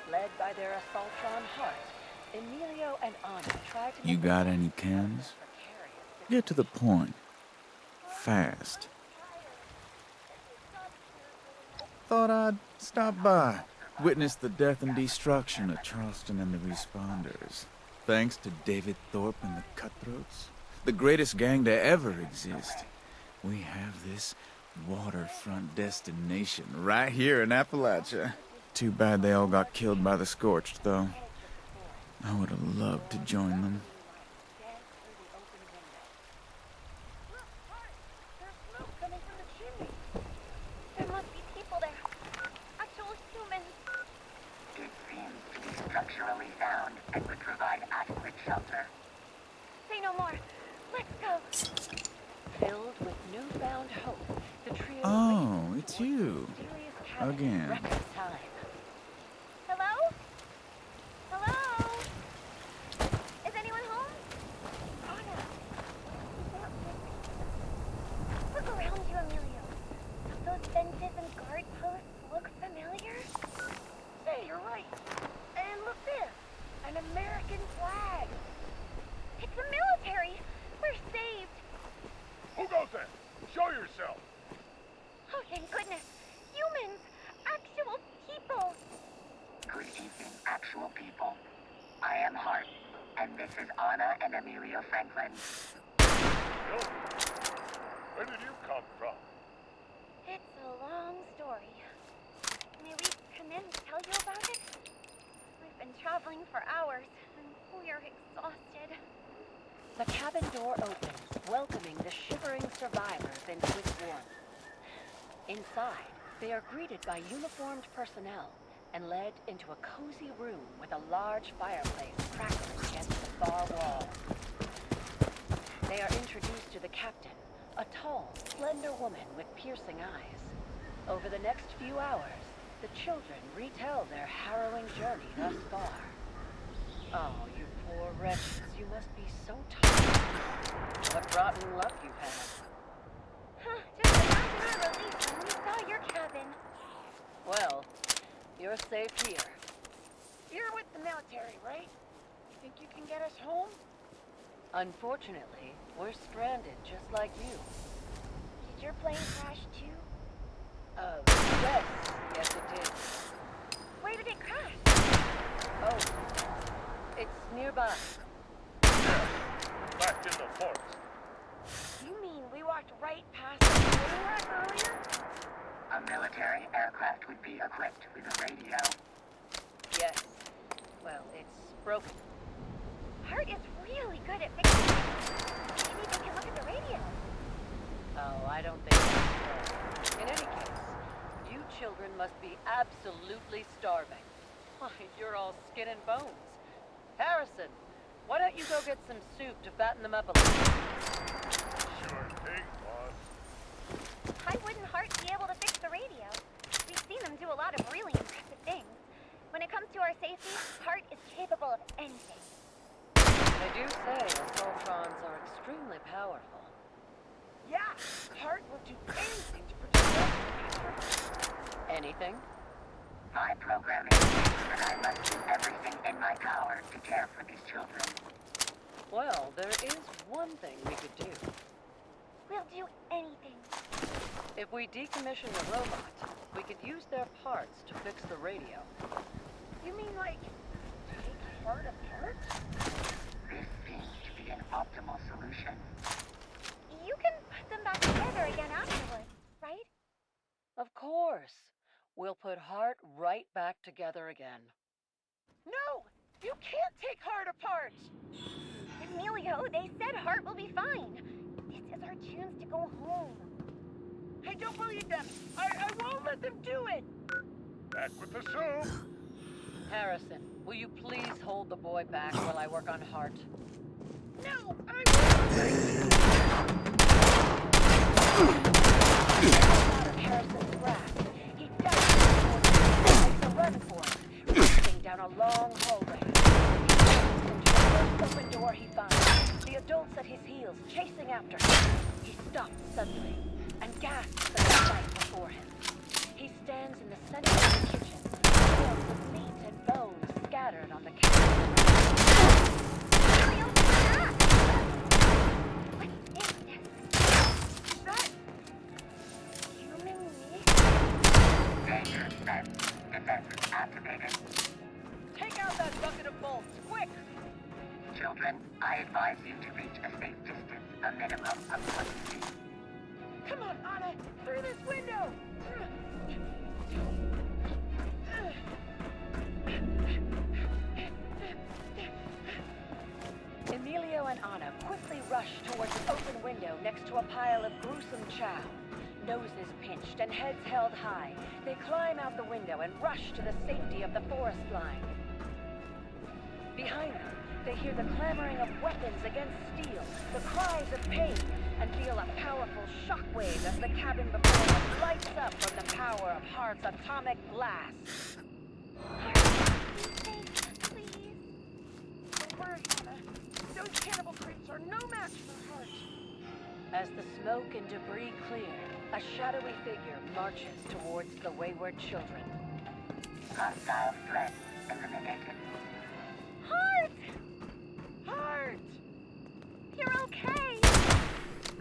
Led by their assaultron Hart, Emilio and Anna try to You got any cans? Get to the point. Fast. Thought I'd stop by. Witness the death and destruction of Charleston and the Responders. Thanks to David Thorpe and the Cutthroats. The greatest gang to ever exist. We have this waterfront destination right here in Appalachia. Too bad they all got killed by the Scorched, though. I would have loved to join them. There must be people there. Actual humans. It seems to be structurally sound and would provide adequate shelter. Say no more. Let's go. Filled with newfound hope, the trio Oh, it's you. Again. record time. Hello? Hello? Is anyone home? Anna. Look around you, Emilio. Don't those fences and guard posts look familiar? Say, you're right. And look there, an American flag. It's the military. We're saved. Who goes there? Show yourself. Oh, thank goodness. Humans. Actual people. Good evening, actual people. I am Hart, and this is Anna and Emilio Franklin. Where did you come from? It's a long story. May we come in and tell you about it? We've been traveling for hours, and we are exhausted. The cabin door opens, welcoming the shivering survivors into its warmth. Inside, they are greeted by uniformed personnel and led into a cozy room with a large fireplace crackling against the far wall. They are introduced to the captain, a tall, slender woman with piercing eyes. Over the next few hours, the children retell their harrowing journey thus far. Oh, you poor wretches, you must be so tired. What rotten luck you've had. Just imagine our relief when we saw your cabin. Well, you're safe here. You're with the military, right? Think you can get us home? Unfortunately, we're stranded just like you. Did your plane crash too? Yes. Yes, it did. Where did it crash? Oh, it's nearby. Back in the forest. You mean we walked right past the plane wreck earlier? A military aircraft would be equipped with a radio. Yes. Well, it's broken. Hart is really good at fixing things. Maybe they can look at the radio. Oh, I don't think so. In any case, you children must be absolutely starving. Why, you're all skin and bones. Harrison, why don't you go get some soup to fatten them up a little? Sure thing, boss. Why wouldn't Hart be able to fix the radio? We've seen him do a lot of really impressive things. When it comes to our safety, Hart is capable of anything. They do say assaultrons are extremely powerful. Yeah, Hart will do anything to protect us. Anything? My programming states that I must do everything in my power to care for these children. Well, there is one thing we could do. We'll do anything. If we decommission the robot, we could use their parts to fix the radio. You mean like take Hart apart? This seems to be an optimal solution. You can put them back together again afterwards, right? Of course. We'll put Hart right back together again. No! You can't take Hart apart! Emilio, they said Hart will be fine. This is our chance to go home. I don't believe them! I won't let them do it! Back with the soup! Harrison, will you please hold the boy back while I work on Hart? No! Out of Harrison's grasp, he dashed towards the a long hallway. Into the first open door he finds, the adults at his heels chasing after him. He stops suddenly and gasps at the sight before him. He stands in the center of the kitchen, filled with meat and bones scattered on the counter. That human meat? Danger set. Defenses activated. Take out that bucket of bolts, quick! Children, I advise you to reach a safe distance, a minimum of 20 feet. Come on, Anna! Through this window! Emilio and Anna quickly rush towards an open window next to a pile of gruesome chow. Noses pinched and heads held high, they climb out the window and rush to the safety of the forest line. Behind them, they hear the clamoring of weapons against steel, the cries of pain, and feel a powerful shockwave as the cabin before them lights up from the power of Hart's atomic blast. Don't worry, Anna. Those cannibal creeps are no match for Hart. As the smoke and debris clear, a shadowy figure marches towards the wayward children. Hostile threat eliminated. Hart! Hart! You're okay!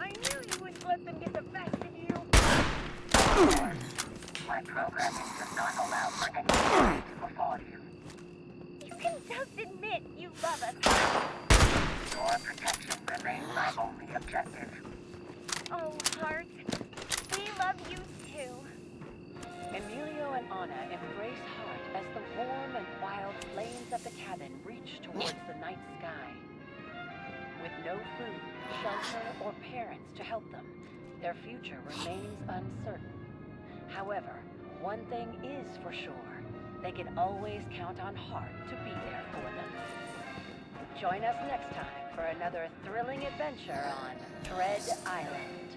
I knew you wouldn't let them get the best of you! My programming does not allow for any harm to befall you. You can just admit you love us. Your protection remains my only objective. Oh, Hart. We love you too. Emilio and Anna embrace Hart as the warm and wild flames of the cabin reach towards the night sky. With no food, shelter, or parents to help them, their future remains uncertain. However, one thing is for sure. They can always count on Hart to be there for them. Join us next time for another thrilling adventure on Dread Island.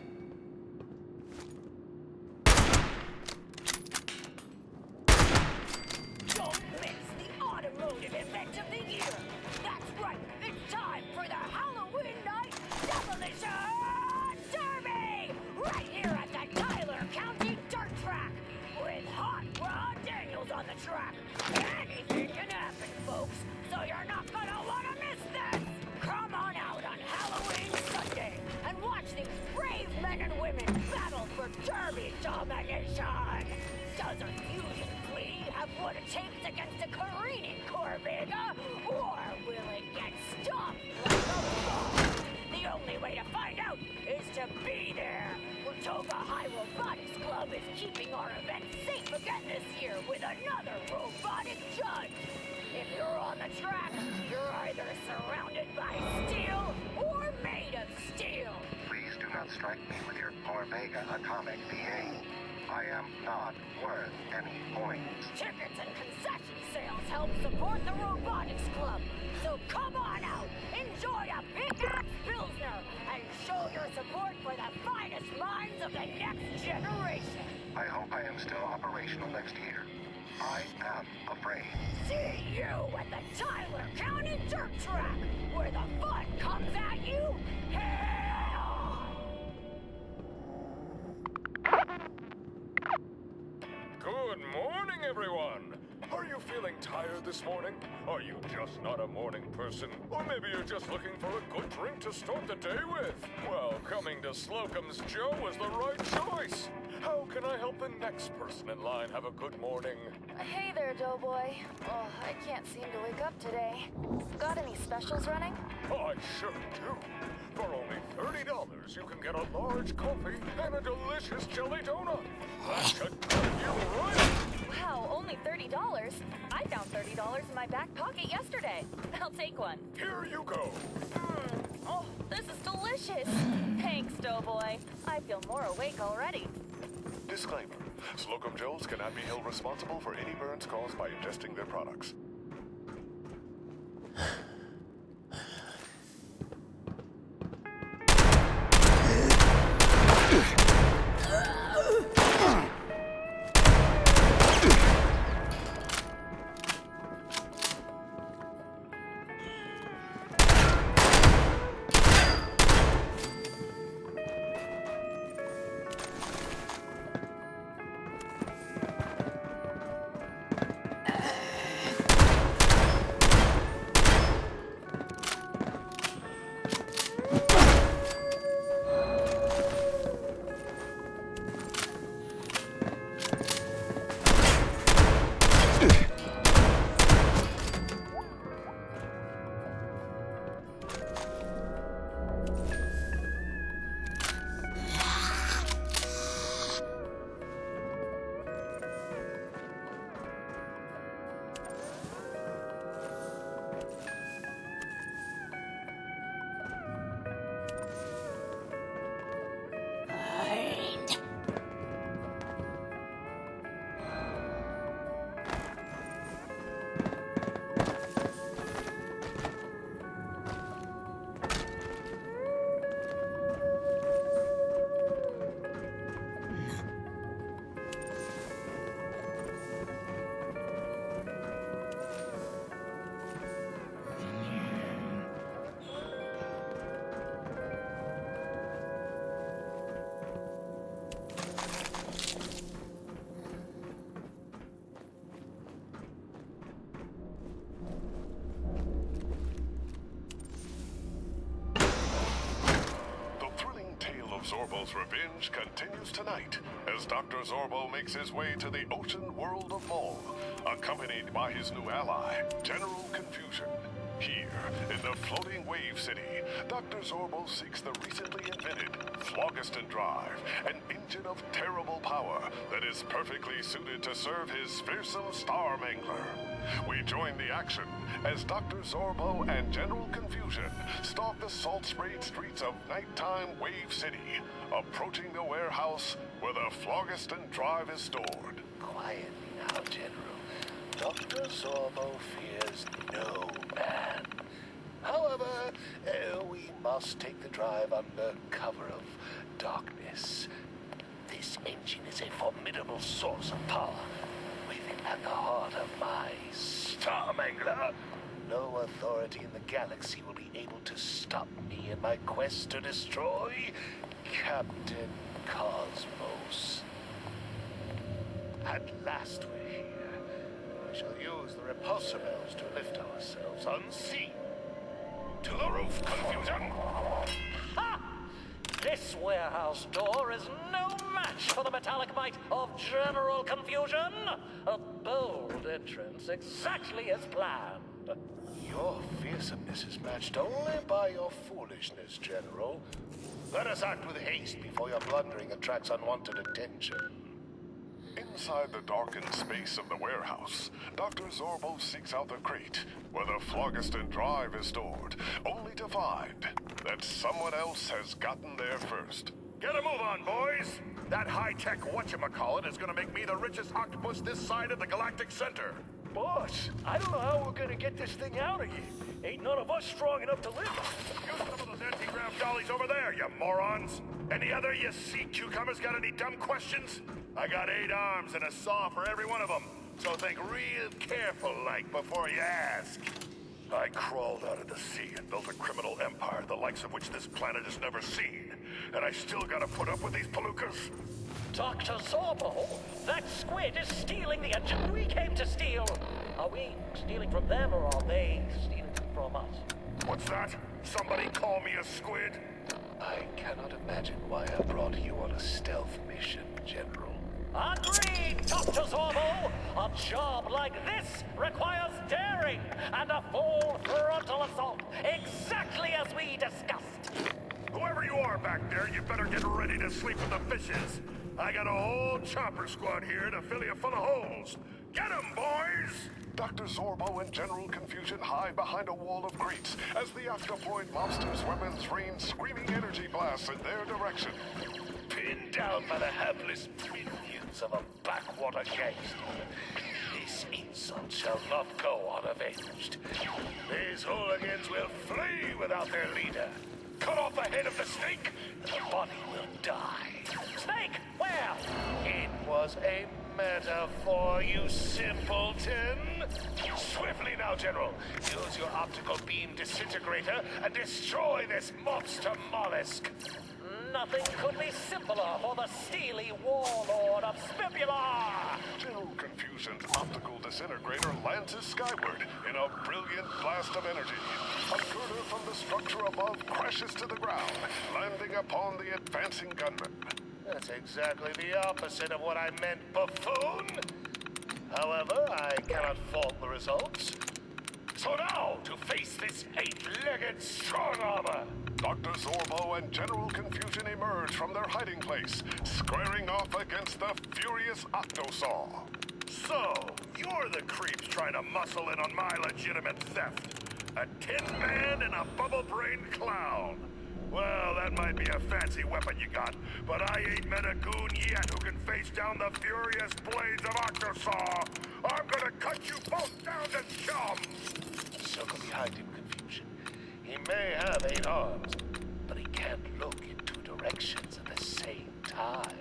Don't miss the automotive event of the year! That's right, it's time for the Halloween Night Demolition Derby! Right here at the Tyler County Dirt Track! With Hot Rod Daniels on the track! Anything can happen, folks, so you're not gonna wanna miss this! Come on out on Halloween Sunday and watch these brave men and women battle for Derby domination! Does a fusion flea have what it takes against a careening Corvette? Or will it get stopped like a bomb? The only way to find out is to be there! Watoga High Robotics Club is keeping our event safe again this year with another robotic judge! If you're on the track, you're either surrounded by steel or made of steel! Please do not strike me with your Corvega atomic VA. I am not worth any points. Tickets and concession sales help support the Robotics Club. So come on out, enjoy a big-ass Pilsner, and show your support for the finest minds of the next generation. I hope I am still operational next year. I am afraid. See you at the Tyler County Dirt Track, where the fun comes at you head on. Good morning, everyone! Are you feeling tired this morning? Are you just not a morning person? Or maybe you're just looking for a good drink to start the day with? Well, coming to Slocum's Joe was the right choice! How can I help the next person in line have a good morning? Hey there, Doughboy. Oh, I can't seem to wake up today. Got any specials running? Oh, I sure do. For only $30, you can get a large coffee and a delicious jelly donut. That should get you right. Wow, only $30? I found $30 in my back pocket yesterday. I'll take one. Here you go. Oh, this is delicious. Thanks, Doughboy. I feel more awake already. Disclaimer. Slocum Joes cannot be held responsible for any burns caused by ingesting their products. His revenge continues tonight as Dr. Zorbo makes his way to the ocean world of Maul, accompanied by his new ally, General Confusion. Here, in the floating wave city, Dr. Zorbo seeks the recently invented Phlogiston Drive, an engine of terrible power that is perfectly suited to serve his fearsome Star Mangler. We join the action as Dr. Zorbo and General Confusion stalk the salt-sprayed streets of nighttime Wave City, approaching the warehouse where the Phlogiston Drive is stored. Quietly now, General. Dr. Zorbo fears no man. However, we must take the drive under cover of darkness. This engine is a formidable source of power, within at the heart of my Star Mangler. No authority in the galaxy will be able to stop me in my quest to destroy Captain Cosmos. At last we're here. We shall use the repulsor bells to lift ourselves unseen to the roof, Confusion! Ha! This warehouse door is no match for the metallic might of General Confusion. A bold entrance, exactly as planned. Your fearsomeness is matched only by your foolishness, General. Let us act with haste before your blundering attracts unwanted attention. Inside the darkened space of the warehouse, Dr. Zorbo seeks out the crate where the Phlogiston Drive is stored, only to find that someone else has gotten there first. Get a move on, boys! That high-tech whatchamacallit is gonna make me the richest octopus this side of the galactic center. Boss, I don't know how we're gonna get this thing out of here. Ain't none of us strong enough to lift it. Use some of those anti-grav dollies over there, you morons! Any other you sea cucumbers got any dumb questions? I got 8 arms and a saw for every one of them, so think real careful-like before you ask. I crawled out of the sea and built a criminal empire the likes of which this planet has never seen. And I still gotta put up with these palookas? Dr. Zorbo, that squid is stealing the engine we came to steal. Are we stealing from them, or are they stealing from us? What's that? Somebody call me a squid? I cannot imagine why I brought you on a stealth mission, General. Agreed, Dr. Zorbo! A job like this requires daring and a full frontal assault, exactly as we discussed. Whoever you are back there, you better get ready to sleep with the fishes. I got a whole chopper squad here to fill you full of holes. Get 'em, boys! Dr. Zorbo and General Confusion hide behind a wall of crates as the octopoid monster's weapons rain screaming energy blasts in their direction. Pinned down by the hapless minions of a backwater gangster. This insult shall not go unavenged. These hooligans will flee without their leader. Cut off the head of the snake, and the body will die. Snake, where? It was a metaphor, you simpleton. Swiftly now, General. Use your optical beam disintegrator and destroy this monster mollusk. Nothing could be simpler for the steely warlord of Spibula! General Confusion's optical disintegrator lances skyward in a brilliant blast of energy. A girder from the structure above crashes to the ground, landing upon the advancing gunman. That's exactly the opposite of what I meant, buffoon. However, I cannot fault the results. So now, to face this 8-legged strong armor. Dr. Zorbo and General Confusion emerge from their hiding place, squaring off against the furious Octosaw. So, you're the creeps trying to muscle in on my legitimate theft. A tin man and a bubble-brained clown. Well, that might be a fancy weapon you got, but I ain't met a goon yet who can face down the furious blades of Octosaw. I'm gonna cut you both down to chum! Circle behind him, Confusion. He may have 8 arms, but he can't look in 2 directions at the same time.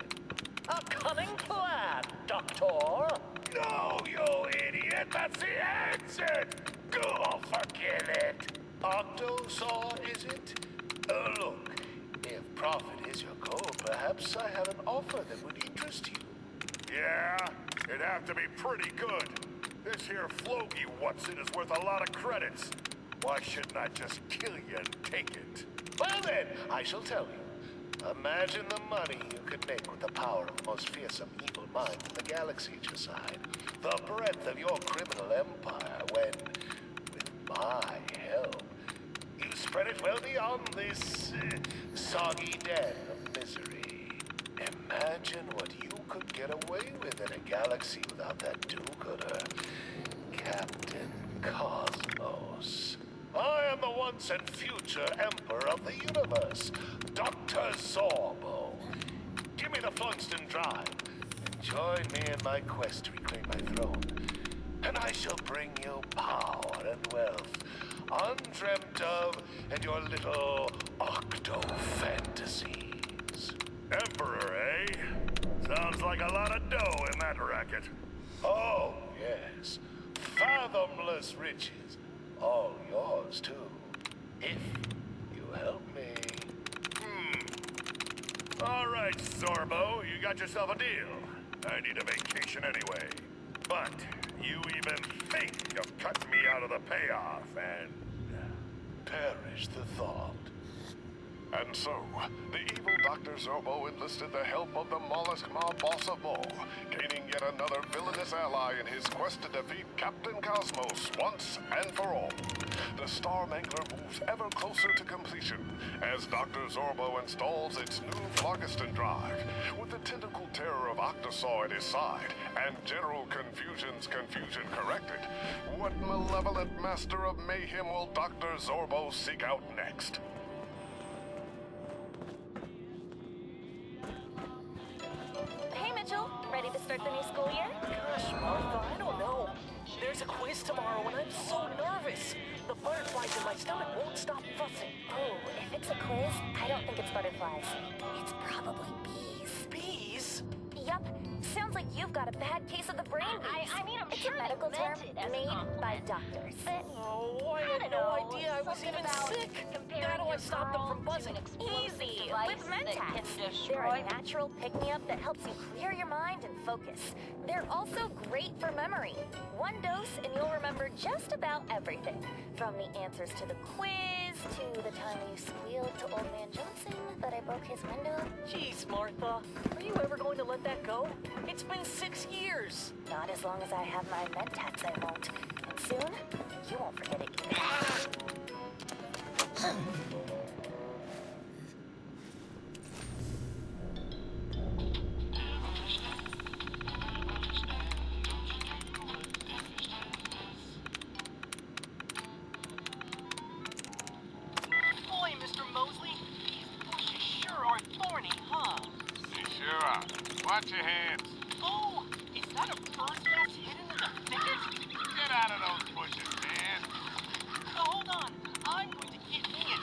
A cunning plan, Doctor. No, you idiot! That's the exit! Go forget it! Octosaw, is it? Look, if profit is your goal, perhaps I have an offer that would interest you. Yeah, it'd have to be pretty good. This here Flogi Watson is worth a lot of credits. Why shouldn't I just kill you and take it? Well then, I shall tell you. Imagine the money you could make with the power of the most fearsome evil mind in the galaxy at your side. The breadth of your criminal empire when, with my help, you spread it well beyond this soggy den of misery. Imagine what you could get away with in a galaxy without that do-gooder, Captain Cosmos. I am the once and future Emperor of the Universe, Dr. Zorbo. Give me the Flunston Drive, and join me in my quest to reclaim my throne. And I shall bring you power and wealth, undreamt of in your little octo-fantasies. Emperor, eh? Sounds like a lot of dough in that racket. Oh, yes. Fathomless riches. All yours, too. If you help me. All right, Zorbo, you got yourself a deal. I need a vacation anyway. But you even think of cutting me out of the payoff, and perish the thought. And so, the evil Dr. Zorbo enlisted the help of the mollusk mob boss of Maw, gaining yet another villainous ally in his quest to defeat Captain Cosmos once and for all. The Star Mangler moves ever closer to completion as Dr. Zorbo installs its new Phlogiston Drive. With the tentacle terror of Octosaw at his side and General Confusion's confusion corrected, what malevolent master of mayhem will Dr. Zorbo seek out next? Hey, Mitchell. Ready to start the new school year? Gosh, Martha, I don't know. There's a quiz tomorrow and I'm so nervous. The butterflies in my stomach won't stop fussing. Oh, if it's a quiz, I don't think it's butterflies. It's probably bees. Bees? Yup. Sounds like you've got a bad case of the brain bees. I mean, I'm it's sure a medical they term meant it as a made by compliment. doctors. Oh, I had no idea I was something even about sick. How do I stop them from buzzing? Easy, device with that can Mentats. They're destroy a natural pick-me-up that helps you clear your mind and focus. They're also great for memory. One dose and you'll remember just about everything. From the answers to the quiz, to the time you squealed to Old Man Johnson that I broke his window. Jeez, Martha. Are you ever going to let that go? It's been 6 years. Not as long as I have my Mentats, I won't. And soon, you won't forget it either. Boy, Mr. Mosley, these bushes sure are thorny, huh? They sure are. Watch your hands. Oh, is that a bird's nest hidden in the thicket? Get out of those bushes, man. Hold on, I'm going to get me an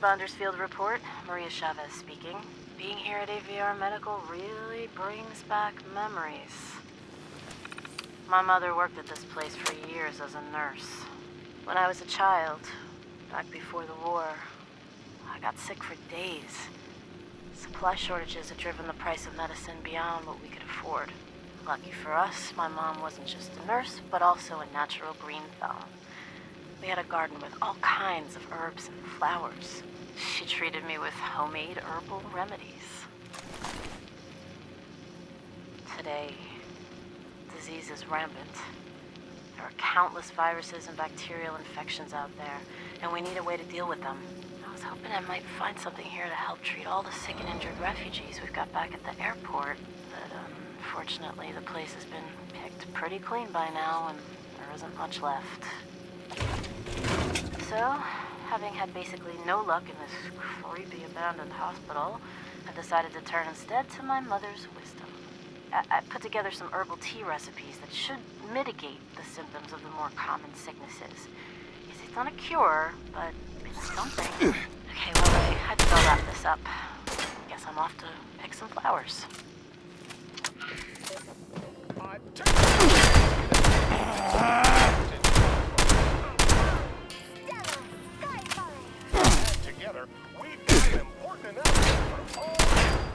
responders field report. Maria Chavez speaking. Being here at AVR Medical really brings back memories. My mother worked at this place for years as a nurse. When I was a child, back before the war, I got sick for days. Supply shortages had driven the price of medicine beyond what we could afford. Lucky for us, my mom wasn't just a nurse, but also a natural green thumb. We had a garden with all kinds of herbs and flowers. She treated me with homemade herbal remedies. Today, disease is rampant. There are countless viruses and bacterial infections out there, and we need a way to deal with them. I was hoping I might find something here to help treat all the sick and injured refugees we've got back at the airport, but unfortunately the place has been picked pretty clean by now, and there isn't much left. So, having had basically no luck in this creepy abandoned hospital, I decided to turn instead to my mother's wisdom. I put together some herbal tea recipes that should mitigate the symptoms of the more common sicknesses. It's not a cure, but it's something. Okay, well, I better wrap this up. Guess I'm off to pick some flowers. Together, we've got an important announcement for all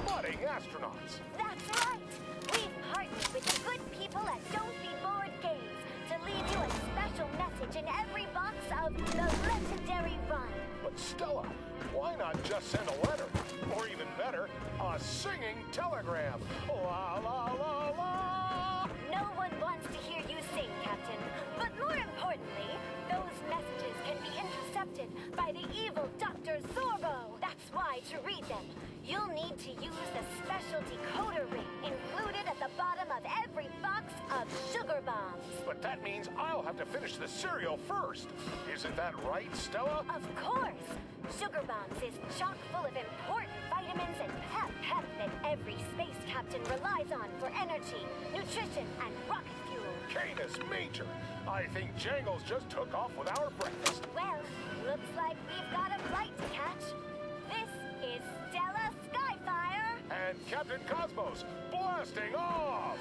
budding astronauts. That's right. We've partnered with the good people at Don't Be Bored Games to leave you a special message in every box of the legendary run. But Stella, why not just send a letter? Or even better, a singing telegram. La la la la! No one wants to hear you sing, Captain. But more importantly, those messages can be intercepted by the evil Dr. Zorbo. That's why to read them, you'll need to use the special decoder ring included at the bottom of every box of sugar bombs. But that means I'll have to finish the cereal first. Isn't that right, Stella? Of course! Sugar bombs is chock full of important vitamins and pep that every space captain relies on for energy, nutrition, and rocket fuel. Canis Major, I think Jangles just took off with our breakfast. Well, looks like we've got a flight to catch. This is Stella Skyfire. And Captain Cosmos blasting off!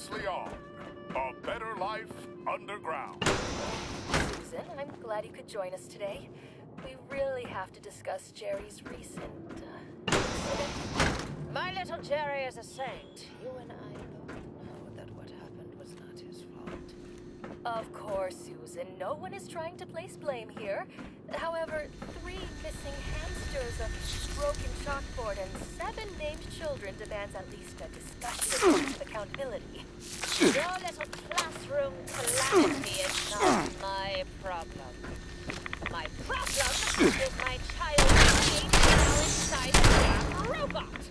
previously on A Better Life Underground. Susan, I'm glad you could join us today. We really have to discuss Jerry's recent, incident. My little Jerry is a saint. You and I both know that what happened was not his fault. Of course, Susan. No one is trying to place blame here. However, 3 missing hamsters, a broken chalkboard, and 7 named children demands at least a discussion of accountability. Your little classroom calamity is not my problem. My problem is my child being now inside a damn robot.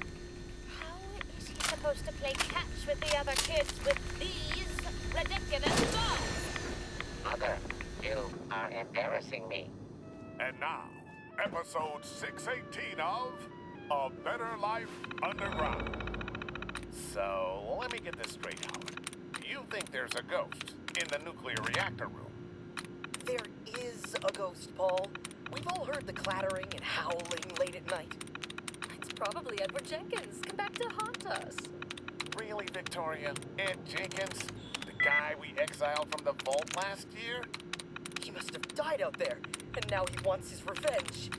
How is he supposed to play catch with the other kids with these ridiculous dolls? Mother, you are embarrassing me. And now, episode 618 of A Better Life Underground. So, let me get this straight, Howard. You think there's a ghost in the nuclear reactor room? There is a ghost, Paul. We've all heard the clattering and howling late at night. It's probably Edward Jenkins come back to haunt us. Really, Victoria? Ed Jenkins? The guy we exiled from the vault last year? He must have died out there, and now he wants his revenge.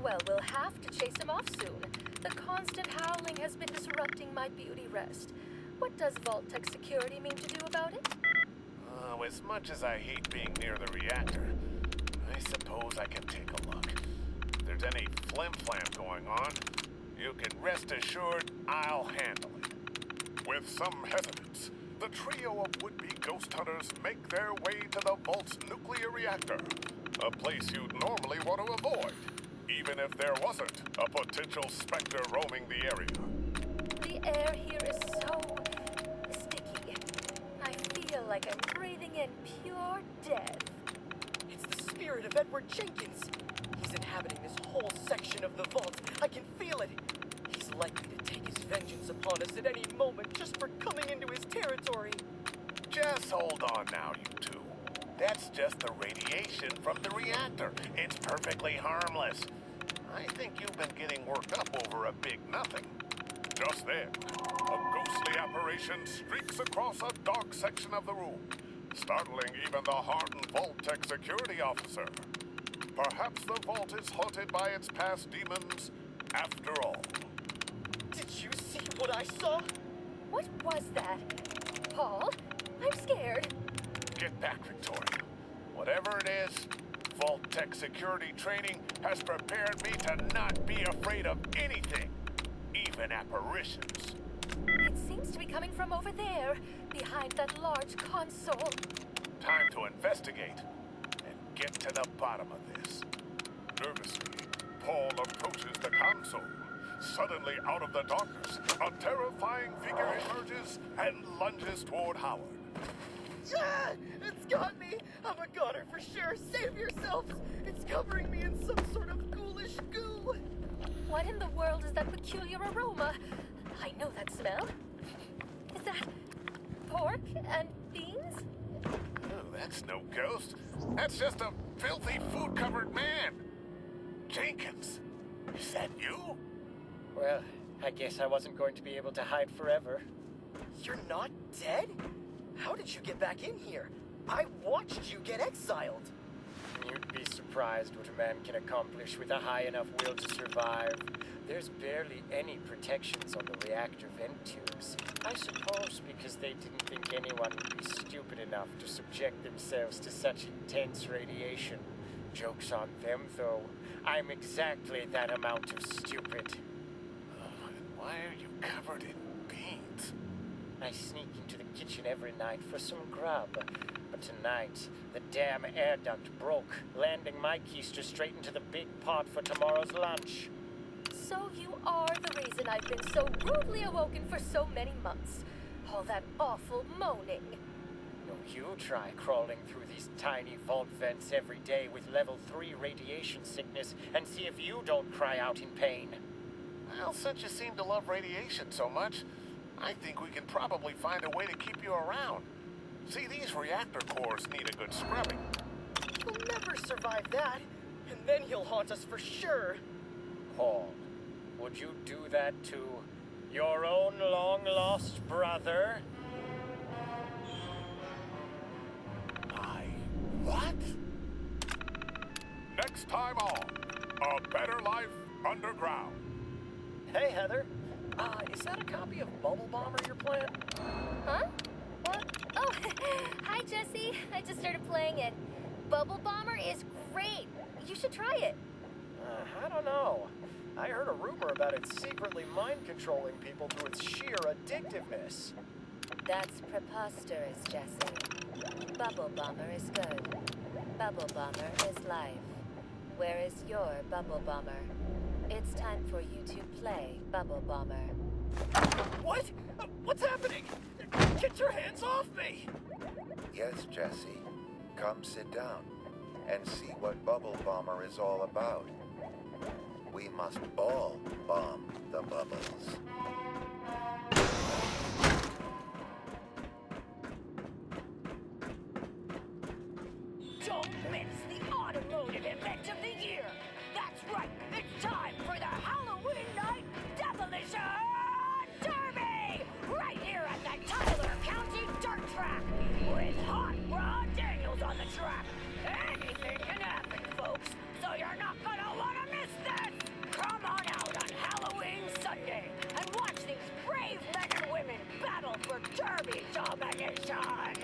Well, we'll have to chase him off soon. The constant howling has been disrupting my beauty rest. What does Vault Tech Security mean to do about it? Oh, as much as I hate being near the reactor, I suppose I can take a look. If there's any flim-flam going on, you can rest assured I'll handle it. With some hesitance, the trio of would-be ghost hunters make their way to the Vault's nuclear reactor, a place you'd normally want to avoid, even if there wasn't a potential specter roaming the area. The air here is so sticky. I feel like I'm breathing in pure death. It's the spirit of Edward Jenkins. He's inhabiting this whole section of the vault. I can feel it. He's likely to take his vengeance upon us at any moment just for coming into his territory. Just hold on now, you two. That's just the radiation from the reactor. It's perfectly harmless. I think you've been getting worked up over a big nothing. Just then, a ghostly apparition streaks across a dark section of the room, startling even the hardened Vault Tech security officer. Perhaps the vault is haunted by its past demons after all. Did you see what I saw? What was that? Paul, I'm scared. Get back, Victoria. Whatever it is, Vault Tech security training has prepared me to not be afraid of anything, even apparitions. It seems to be coming from over there, behind that large console. Time to investigate and get to the bottom of this. Nervously, Paul approaches the console. Suddenly, out of the darkness, a terrifying figure emerges and lunges toward Howard. Yeah! It's got me! I'm a goner for sure! Save yourselves! It's covering me in some sort of ghoulish goo! What in the world is that peculiar aroma? I know that smell. Is that pork and beans? Oh, that's no ghost. That's just a filthy food-covered man. Jenkins, is that you? Well, I guess I wasn't going to be able to hide forever. You're not dead? How did you get back in here? I watched you get exiled. You'd be surprised what a man can accomplish with a high enough will to survive. There's barely any protections on the reactor vent tubes. I suppose because they didn't think anyone would be stupid enough to subject themselves to such intense radiation. Joke's on them, though. I'm exactly that amount of stupid. Oh, why are you covered in beans? I sneak into the kitchen every night for some grub. But tonight, the damn air duct broke, landing my keister straight into the big pot for tomorrow's lunch. So you are the reason I've been so rudely awoken for so many months. All that awful moaning. No, you try crawling through these tiny vault vents every day with level 3 radiation sickness and see if you don't cry out in pain. Well, since you seem to love radiation so much, I think we can probably find a way to keep you around. See, these reactor cores need a good scrubbing. He'll never survive that, and then he'll haunt us for sure. Paul, would you do that to your own long-lost brother? next time on A Better Life Underground. Hey, Heather. Is that a copy of Bubble Bomber you're playing? Huh? What? Oh, hi, Jesse. I just started playing it. Bubble Bomber is great. You should try it. I don't know. I heard a rumor about it secretly mind-controlling people through its sheer addictiveness. That's preposterous, Jesse. Bubble Bomber is good. Bubble Bomber is life. Where is your Bubble Bomber? It's time for you to play Bubble Bomber. What? What's happening? Get your hands off me! Yes, Jesse. Come sit down and see what Bubble Bomber is all about. We must all bomb the bubbles. Don't miss the automotive event of the year. That's right, it's time for the Halloween Night Demolition Derby! Right here at the Tyler County Dirt Track, with Hot Rod Daniels on the track. Anything can happen, folks, so you're not gonna wanna miss this! Come on out on Halloween Sunday and watch these brave men and women battle for Derby domination!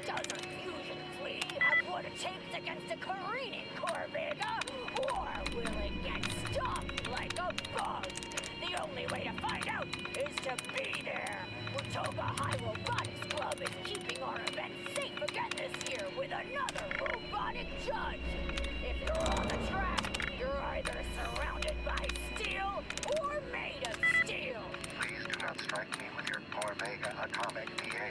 Does a fusion flea have what it takes against a careening Corvega? Or will it get stomped like a bug? The only way to find out is to be there. Watoga High Robotics Club is keeping our event safe again this year with another robotic judge. If you're on the track, you're either surrounded by steel or made of steel. Please do not strike me with your Corvega atomic PA.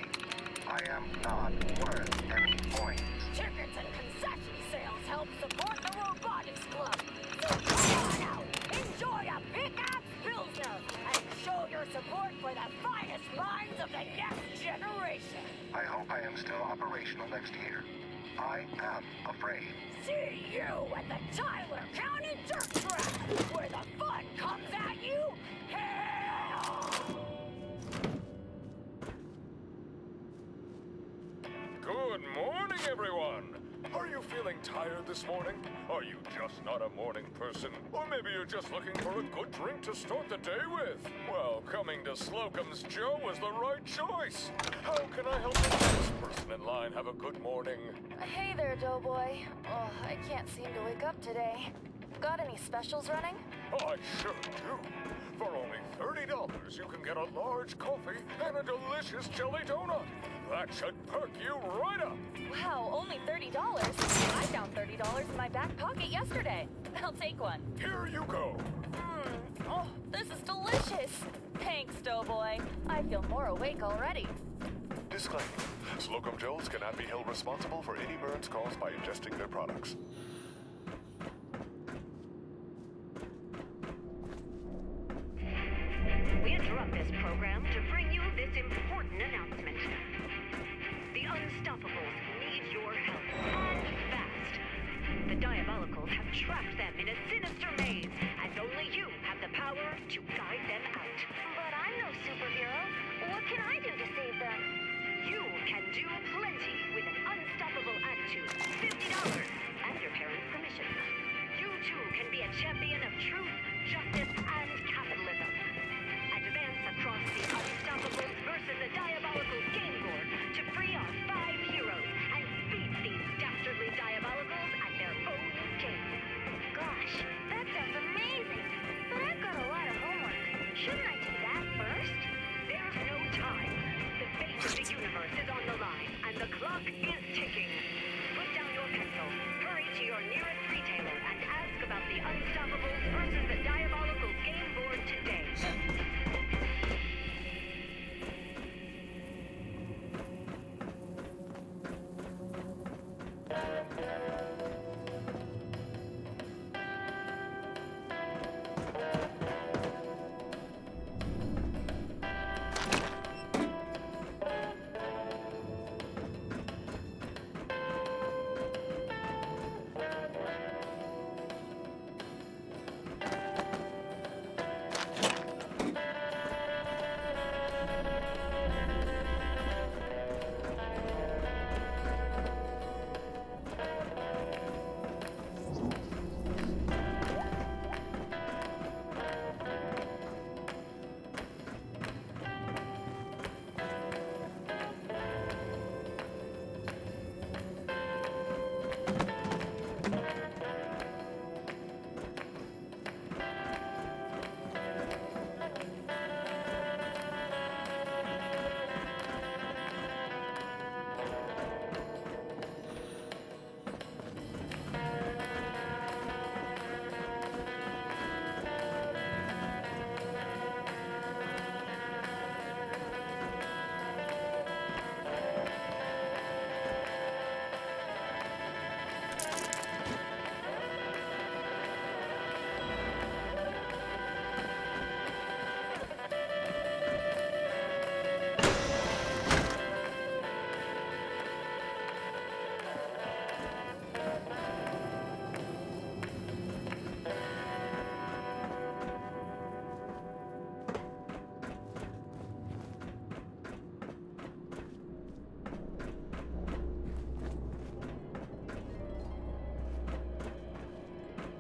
I am not worth any points. Tickets and concession sales help support the Robotics Club. So come on out, enjoy a big-ass Pilsner, and show your support for the finest minds of the next generation. I hope I am still operational next year. I am afraid. See you at the Tyler County Dirt Track, where the fun comes at you hell! Good morning, everyone! Are you feeling tired this morning? Are you just not a morning person? Or maybe you're just looking for a good drink to start the day with? Well, coming to Slocum's Joe was the right choice. How can I help this person in line have a good morning? Hey there, Doughboy. Oh, I can't seem to wake up today. Got any specials running? I sure do. For only $30, you can get a large coffee and a delicious jelly donut. That should perk you right up. Wow, only $30? I found $30 in my back pocket yesterday. I'll take one. Here you go. Oh, this is delicious. Thanks, Doughboy. I feel more awake already. Disclaimer. Slocum Joes cannot be held responsible for any burns caused by ingesting their products. We interrupt this program to bring you this important announcement. The Unstoppables need your help, and fast. The Diabolicals have trapped them in a sinister maze, and only you have the power to guide them out. But I'm no superhero. What can I do to save them? You can do plenty with an unstoppable attitude, $50, and your parents' permission. You too can be a champion of truth, justice, and capitalism. Advance across the Unstoppables versus the Diabolicals game board to free our 5 heroes and beat these dastardly Diabolicals at their own game. Gosh, that sounds amazing. But I've got a lot of homework. Shouldn't I do that first? There's no time. The fate of the universe is on the line, and the clock is ticking. Put down your pencil, hurry to your nearest retailer, and ask about the Unstoppables versus the Diabolicals game board today.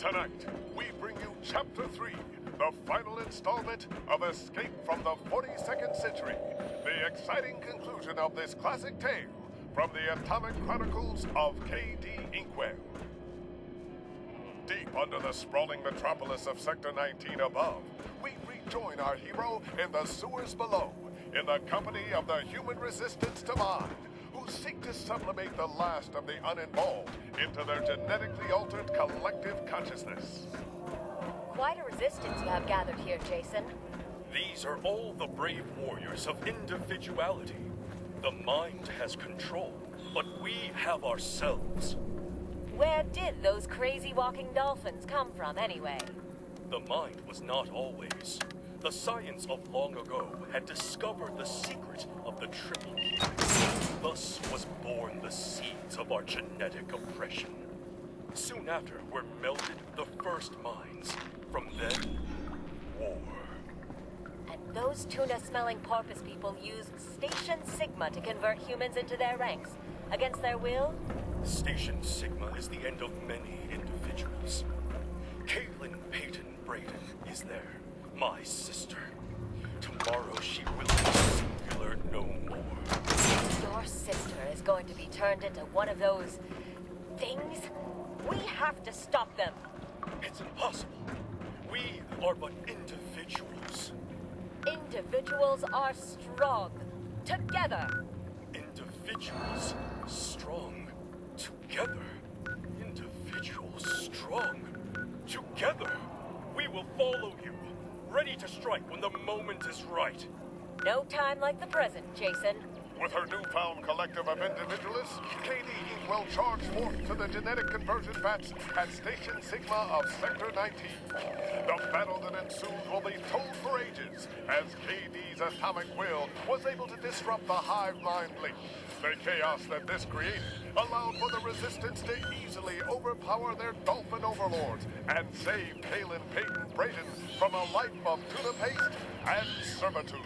Tonight, we bring you Chapter 3, the final installment of Escape from the 42nd Century, the exciting conclusion of this classic tale from the Atomic Chronicles of K.D. Inkwell. Deep under the sprawling metropolis of Sector 19 above, we rejoin our hero in the sewers below, in the company of the human resistance to mind, who seek to sublimate the last of the uninvolved into their genetically altered collective consciousness. Quite a resistance you have gathered here, Jason. These are all the brave warriors of individuality. The mind has control, but we have ourselves. Where did those crazy walking dolphins come from, anyway? The mind was not always. The science of long ago had discovered the secret of the triple helix. Thus was born the seeds of our genetic oppression. Soon after were melded the first minds. From then, war. And those tuna-smelling porpoise people used Station Sigma to convert humans into their ranks. Against their will? Station Sigma is the end of many individuals. Caitlin Peyton Braden is there, my sister. Tomorrow she will be singular no more. Your sister is going to be turned into one of those things? We have to stop them. It's impossible. We are but individuals. Individuals are strong. Together. Individuals strong. Together. Individuals strong. Together. We will follow you. Ready to strike when the moment is right. No time like the present, Jason. With her newfound collective of individualists, K.D. Inkwell charged forth to the genetic conversion vats at Station Sigma of Sector 19. The battle that ensued will be told for ages, as K.D.'s atomic will was able to disrupt the hive mind link. The chaos that this created allowed for the resistance to easily overpower their dolphin overlords and save Kaylin Peyton Braden from a life of tuna paste and servitude.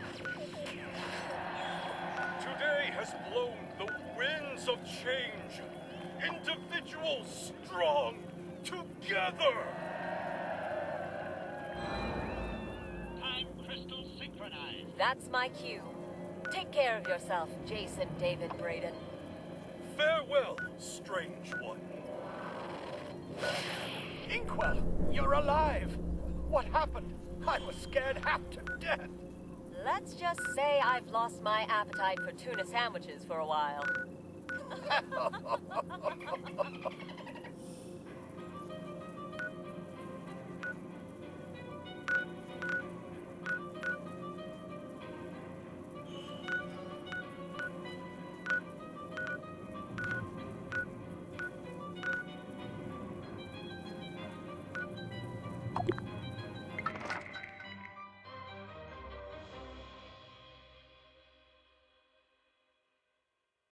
Today has blown the winds of change. Individuals strong together. Time crystal synchronized. That's my cue. Take care of yourself, Jason David Braden. Farewell, strange one. Inkwell, you're alive. What happened? I was scared half to death. Let's just say I've lost my appetite for tuna sandwiches for a while. You